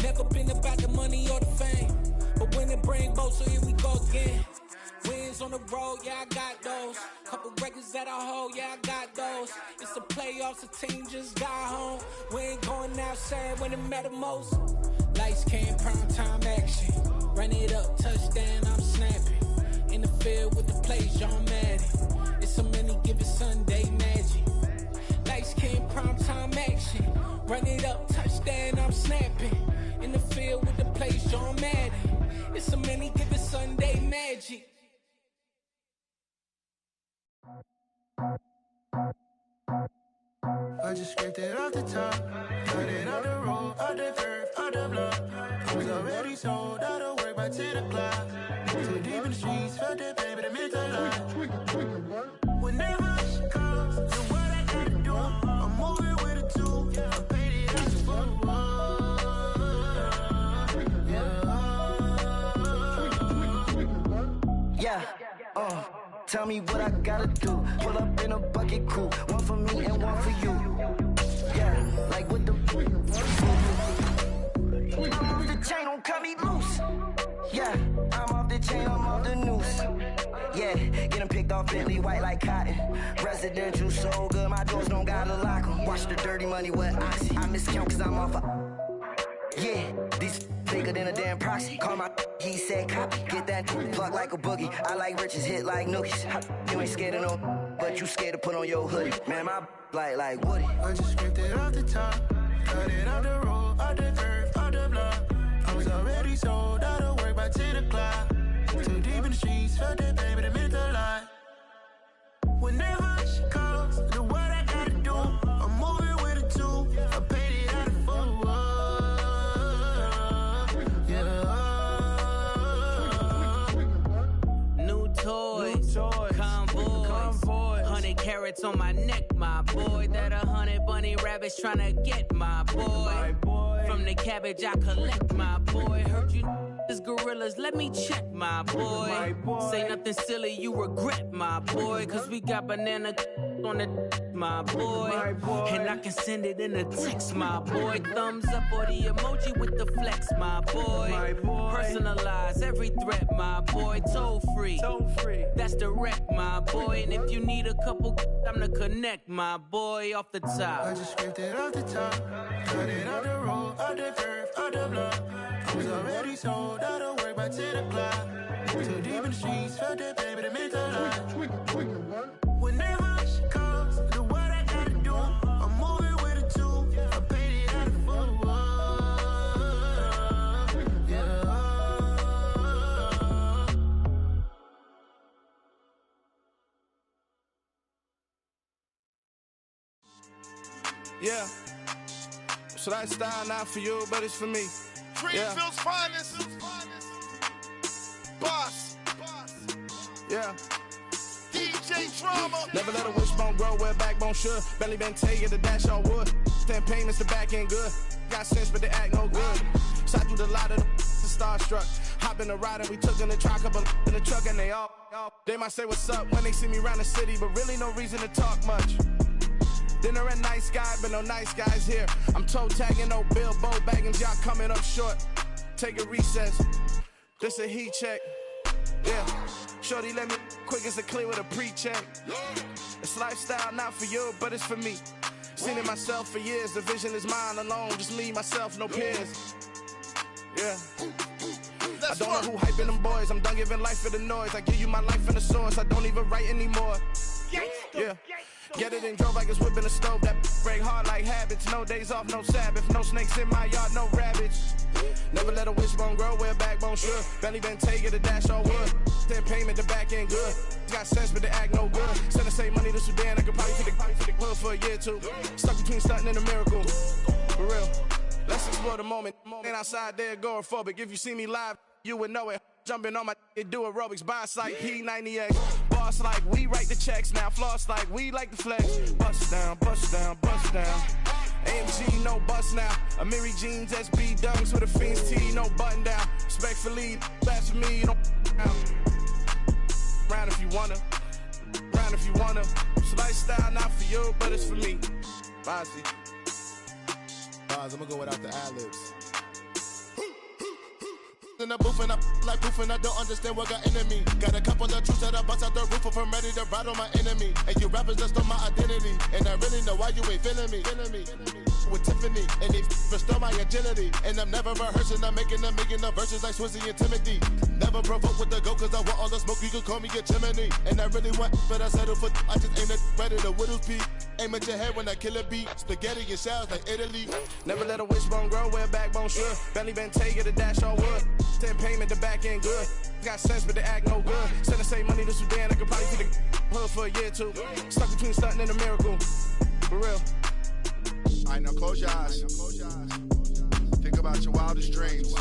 [SPEAKER 8] Never been about the money or the fame. But when it bring both, so here we go again. Wins on the road, yeah, I got those. Couple records that I hold, yeah, I got those. It's the playoffs, the team just got home. We ain't going outside when it matter most. Lights came, prime time action. Run it up, touchdown, I'm snapping. In the field with the plays, John Madden. It's a many given Sunday magic. Lights came, prime time action. Run it up, touchdown, I'm snapping. In the field with the plays, John Madden. It's a many given Sunday magic.
[SPEAKER 2] I just scraped it off the top, cut it off the road, off the curve, off the block. I was already sold out of work by 10 o'clock. Too deep in the streets, felt that pain, but it meant a lot. Whenever she calls, do what I gotta do. I'm moving with a two, I paid it out for
[SPEAKER 9] tell me what I gotta do. Pull up in a bucket crew, one for me and one for you. Yeah, like what the I'm off the chain, don't cut me loose. Yeah, I'm off the chain, I'm off the noose. Yeah, getting picked off Bentley, white like cotton. Residential so good, my doors don't gotta lock 'em. Watch the dirty money with Oxy. I miscount cause I'm off yeah, these bigger than a damn proxy. Call my he said copy. Get that plug like a boogie. I like riches, hit like nookies. You ain't scared of no, but you scared to put on your hoodie. Man, my like Woody.
[SPEAKER 2] I just scraped it off the top, cut it off the road, off the curve, off the block. I was already sold out of work by 10 o'clock. Too deep in the streets, felt that baby, it meant a lot. Whenever she calls, do what I gotta do. I'm moving with a two, I paid it out of full.
[SPEAKER 8] Toys, convoys, 100 carats on my neck, my boy. That 100 bunny rabbits tryna get my boy. From the cabbage I collect, my boy. Heard you is gorillas, let me check, my boy. Say nothing silly, you regret, my boy. Cause we got banana on the my boy. And I can send it in a text, my boy. Thumbs up or the emoji with the flex, my boy. Personalize every threat, my boy. Toll free. That's direct, my boy. And if you need a couple, I'm the connect, my boy. Off the top.
[SPEAKER 2] I just scraped it off the top, cut it off the road, off the curve, off the block. I was already sold out of work by 10 o'clock. Too deep in the streets, felt that baby, it meant a lot. Whenever she calls, do what I gotta do. I'm moving with a two, I paid it out of full.
[SPEAKER 10] Yeah, so that style not for you, but it's for me.
[SPEAKER 11] Greenfield's finest. Boss.
[SPEAKER 10] Yeah.
[SPEAKER 11] DJ Drama.
[SPEAKER 10] Never let a wishbone grow where a backbone should. Belly been taking the dash on wood. 10 payments, the back end good. Got sense, but they act no good. Shot through the lot of the starstruck. Hop in the ride and we took in the truck, up in the truck, and they all. They might say what's up when they see me around the city, but really no reason to talk much. Dinner at nice guy, but no nice guys here. I'm toe tagging, no Bilbo bagging, y'all coming up short. Take a recess. This a heat check. Yeah. Shorty let me quick as a clear with a pre-check. It's lifestyle not for you, but it's for me. Seen it myself for years. The vision is mine alone. Just me, myself, no peers. Yeah. I don't know who hyping them boys. I'm done giving life for the noise. I give you my life and the source. I don't even write anymore. Yeah. Yeah. Get it and drove like it's whipping the stove. That break hard like habits. No days off, no Sabbath. No snakes in my yard, no rabbits. Never let a wishbone grow where a backbone should. Belly been take it, a dash all wood. Then payment, the back end good. Got sense, but they act no good. Send the same money to Sudan. I could probably fit the hood for a year or two. Stuck between stunting and a miracle. For real. Let's explore the moment. Ain't outside there agoraphobic. If you see me live, you would know it. Jumping on my do aerobics, boss like P90X. Boss like we write the checks now. Floss like we like the flex. Bust down, bust down, bust down. AMG, no bust now. Amiri jeans, SB dunks with a Fiends T, no button down. Respectfully, best for me, you don't round if you wanna. Round if you wanna. It's lifestyle, not for you, but it's for me. Bossy.
[SPEAKER 2] I'm gonna go without the ad-libs. In the booth and I like proof and I don't understand what got into me. Got a couple of truths that I bust out the roof of, I'm ready to ride on my enemy. And you rappers just on my identity, and I really know why you ain't feeling me. With Tiffany, and they restore my agility. And I'm never rehearsing, I'm making the verses like Swizzy and Timothy. Never provoke with the go, cause I want all the smoke, you can call me a chimney. And I really want, but I settle for, I just aim it ready to whittles peak. Aim at your head when I kill a beat. Spaghetti and shells like Italy.
[SPEAKER 10] Never let a wishbone grow where a backbone should. Belly been take it, a dash all wood. Then payment, the back end good. Got sense, but they act no good. Send the same money to Sudan, I could probably fit the hood for a year or two. Stuck between stunting and a miracle. For real.
[SPEAKER 2] Alright, now close your eyes. Think about your wildest dreams.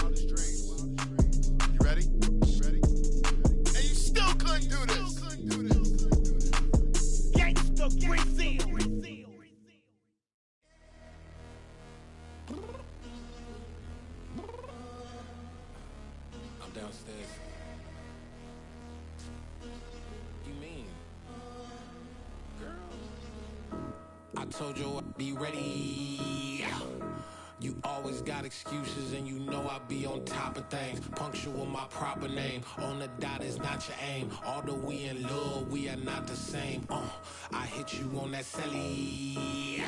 [SPEAKER 2] You ready?
[SPEAKER 11] And you still couldn't do this. Gangsta Brazil.
[SPEAKER 8] I'm downstairs. You mean? Girl. I told you I'd be ready. You always got excuses and you know I be on top of things. Punctual my proper name. On the dot is not your aim. Although we in love, we are not the same. I hit you on that celly.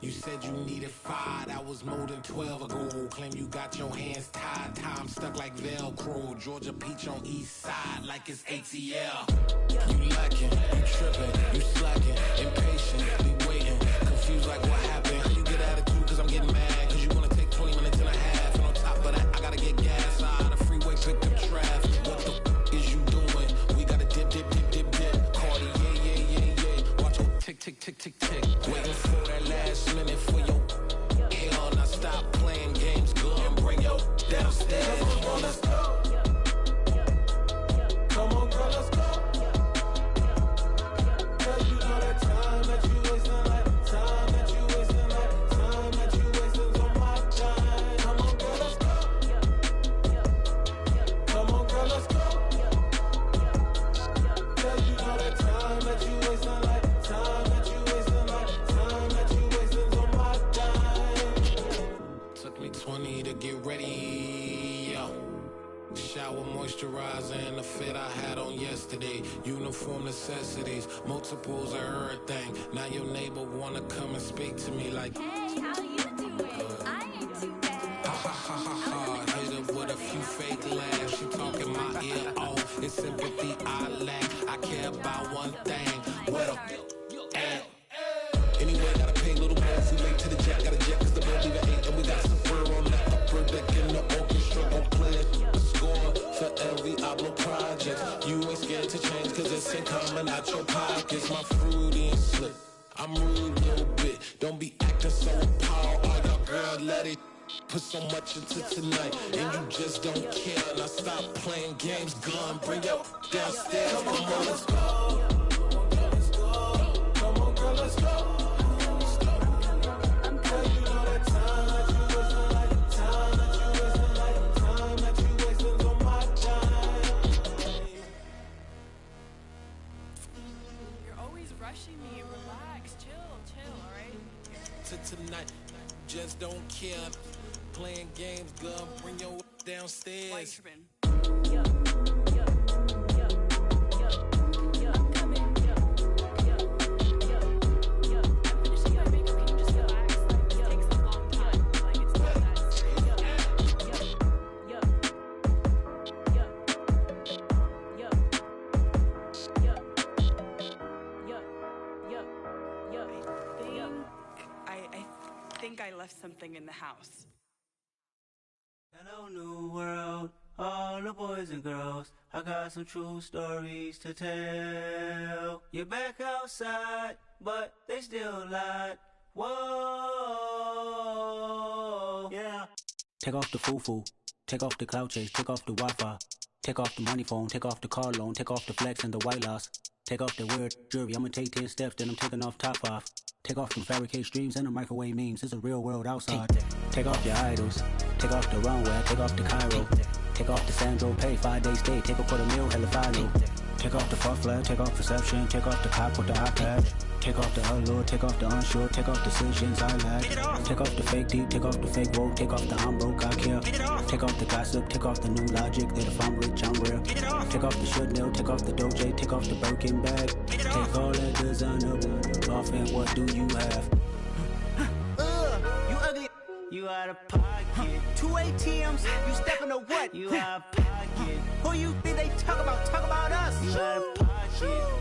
[SPEAKER 8] You said you needed 5, that was more than 12 ago. Claim you got your hands tied, time stuck like Velcro. Georgia Peach on east side like it's ATL. You lacking, you tripping, you slacking, impatient, be waiting, confused like what happened. How you get attitude cause I'm getting mad, cause you wanna take 20 minutes and a half. And on top of that, I gotta get gas out of the freeway, pick up traffic. What the is you doing? We gotta dip. Cardi, yeah. Watch your tick. Waiting for that last minute for your hell. Now stop playing games, girl, and bring your downstairs. Come on, let's go. Come on, girl, let's go. Cause you know that time that you wasting, like time that you wasting, like time that you wasting on my time. Come on, girl, let's go. Come on, girl, let's go. Cause you know that time that you wasting, like time that you wasting, like time that you wasting on my time. Took me 20 to get ready, yo. Shower moisturizer and the fit I had on yesterday. Uniform necessities, multiples of everything. Now your neighbor wanna come and speak to me like,
[SPEAKER 12] hey, how you doing? I ain't too bad.
[SPEAKER 8] Ha. Hit her with a few fake laughs. She talking my ear off. It's sympathy I lack. I care about one thing. What up? Anyway, gotta pay a little more. If we late to the jet, gotta jet cause the boat leave at 8. And we got some fur on the upper deck in the orchestra. Gon' play a score for every Ablo project. You ain't scared to change cause it's in common out your pockets. My fruity and slick. I'm rude a little bit. Don't be acting so appalled. Oh, your girl, let it put so much into tonight. And you just don't care. Now stop playing games, gun. Bring your downstairs. Come on, let's go. Come on, girl, let's go.
[SPEAKER 12] Rushing me, relax, chill, alright?
[SPEAKER 8] Tonight, just don't care. Playing games, girl, bring your downstairs.
[SPEAKER 12] Why you tripping? Yo. I'm coming. Yo. I'm finishing my makeup. Can you just relax? Like, it takes a long time. Like, it's not that serious. Yo. think I left something in the house.
[SPEAKER 13] Hello, new world, all the boys and girls. I got some true stories to tell. You're back outside, but they still lied. Whoa, yeah. Take off the foo-foo, take off the cloud chase, take off the Wi-Fi. Take off the money phone, take off the car loan, take off the flex and the white loss. Take off the weird jewelry, I'ma take 10 steps, then I'm taking off top 5. Take off them fabricated streams and the microwave memes, it's a real world outside. Take off your idols, take off the runway, take off the Cairo. Take off the Sandro pay, 5-day stay, take a $250,000, hella final. Take off the fuck flag, take off perception, take off the cop with the iPad. Take off the allure, take off the unsure, take off decisions I lack. Take off the fake deep, take off the fake woke, take off the I'm broke, I care. Take off the gossip, take off the new logic that if I'm rich, I'm real. Take off the should know, take off the Doja, take off the Birkin bag. Take all that designer off and what do you have? You ugly. You out of pocket. 2 ATMs, you stepping to what? You out of pocket. Who you think they talk about? Talk about us. You out of pocket.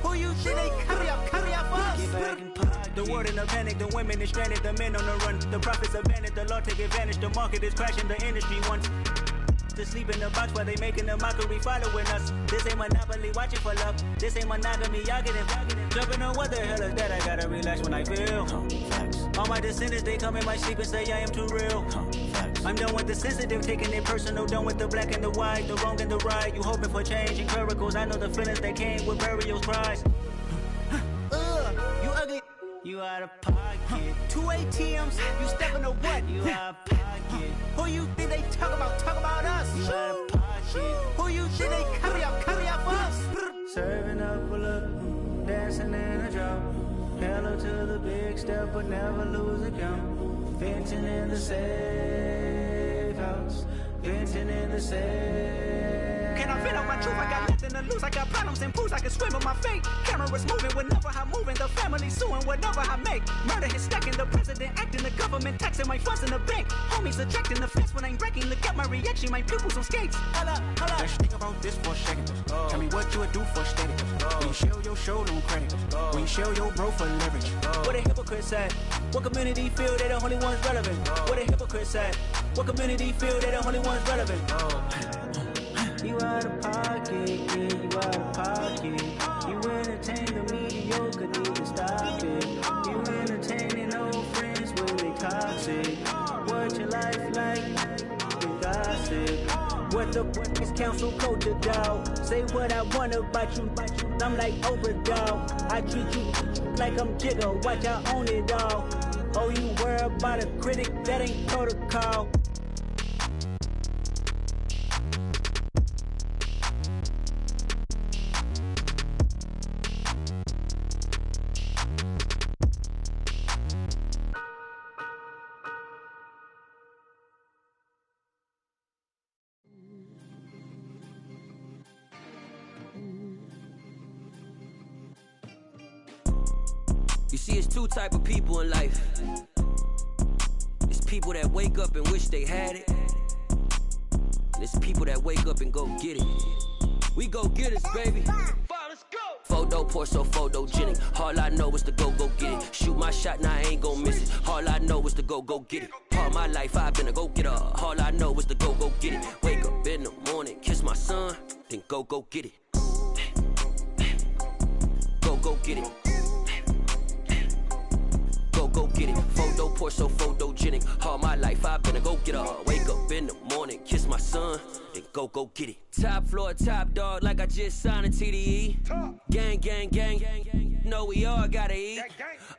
[SPEAKER 13] Who you think they carry up for us? Get back in pocket. The world in a panic, the women is stranded, the men on the run. The profits abandoned, the law take advantage. The market is crashing, the industry wants to sleep in the box while they making a mockery following us. This ain't Monopoly, watching for love. This ain't monogamy, y'all getting jumping on what the hell is that? I gotta relax when I feel. All my descendants, they come in my sleep and say I am too real. I'm done with the sensitive, taking it personal. Done with the black and the white, the wrong and the right. You hoping for change and miracles. I know the feelings that came with burial cries. You ugly. You out of pocket. 2 ATMs, you stepping to what? You out of pocket. Who you think they talk about? Talk about us. You out of pocket. Who you think they carry up for us? Serving up a look, dancing in a drop. Hello to the big step, but never lose a count. Venting in the safe house. Venting in the safe. Can I vent on my truth? I got nothing to lose. I got problems and pools. I can swim with my fate. Cameras moving whenever I'm moving. The family suing whatever I make. Murder is stacking. The president acting. The government taxing my funds in the bank. Homies attracting the fence when I'm wrecking. Look at my reaction. My pupils on skates. Holla, holla. Let's think about this for a second. Tell me what you would do for steady. When you show your show, no credit. When you show your bro for leverage. What a hypocrite said. What community feel they the only ones relevant? What a hypocrite said. What community feel they the only ones relevant? You out of pocket, yeah, you out of pocket. You entertain the mediocre, need to stop it. You entertaining old friends when they toxic. What your life like? You gossip. What the is council culture, dog? Say what I want about you. I'm like Oprah, dog. I treat you like I'm Jigga. Watch I own it all. Oh, you worry about a critic? That ain't protocol.
[SPEAKER 14] You see, it's two type of people in life. It's people that wake up and wish they had it. And it's people that wake up and go get it. We go get it, baby. Let's go. Photo poor, so photogenic. All I know is to go get it. Shoot my shot, now I ain't gon' miss it. All I know is to go get it. All my life I've been a go-getter. All I know is to go get it. Wake up in the morning, kiss my son, then go get it. Go get it. Go get it. Photo poor, so photogenic. All my life I've been a go-getter. Wake up in the morning, kiss my son, then go get it. Top floor, top dog, like I just signed a TDE. Gang, gang, gang, gang, gang. No, we all gotta eat.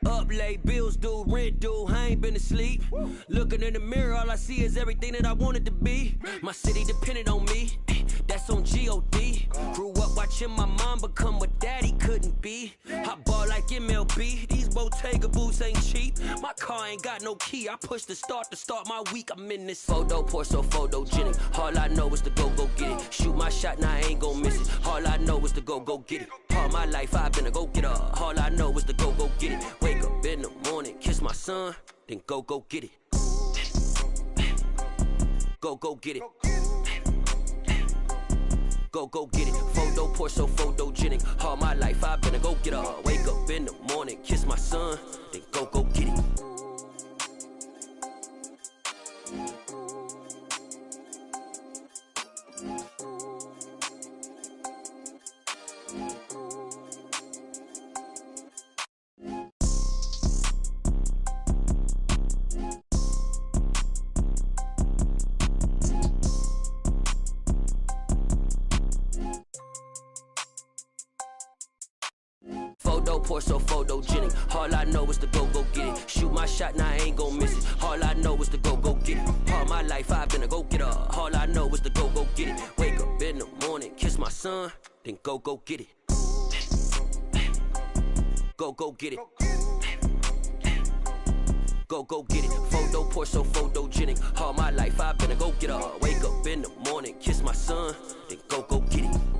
[SPEAKER 14] Up late, bills due, rent due, I ain't been asleep. Looking in the mirror, all I see is everything that I wanted to be. My city depended on me, that's on G.O.D. Grew up watching my mom become what daddy couldn't be. I ball like MLB, these Bottega boots ain't cheap. My car ain't got no key, I push the start to start my week. I'm in this photo poor, so photogenic. All I know is to go get it. Shoot my shot, now I ain't gon' miss it. All I know is to go get it. All my life I've been a go-getter. All I know is to go get it. Wake up in the morning, kiss my son, then go get it. Go get it. Go get it. Photo poor, so photogenic. All my life I've been a go-getter. Wake up in the morning, kiss my son, then go get it. pour so photogenic. All I know is to go get it. Shoot my shot, now I ain't gon' miss it. All I know is to go get it. All my life I've been a go-getter. All I know is to go get it. Wake up in the morning, kiss my son, then go get it. Go get it. Go get it. Photo pour so photogenic. All my life I've been a go-getter. Wake up in the morning, kiss my son, then go get it.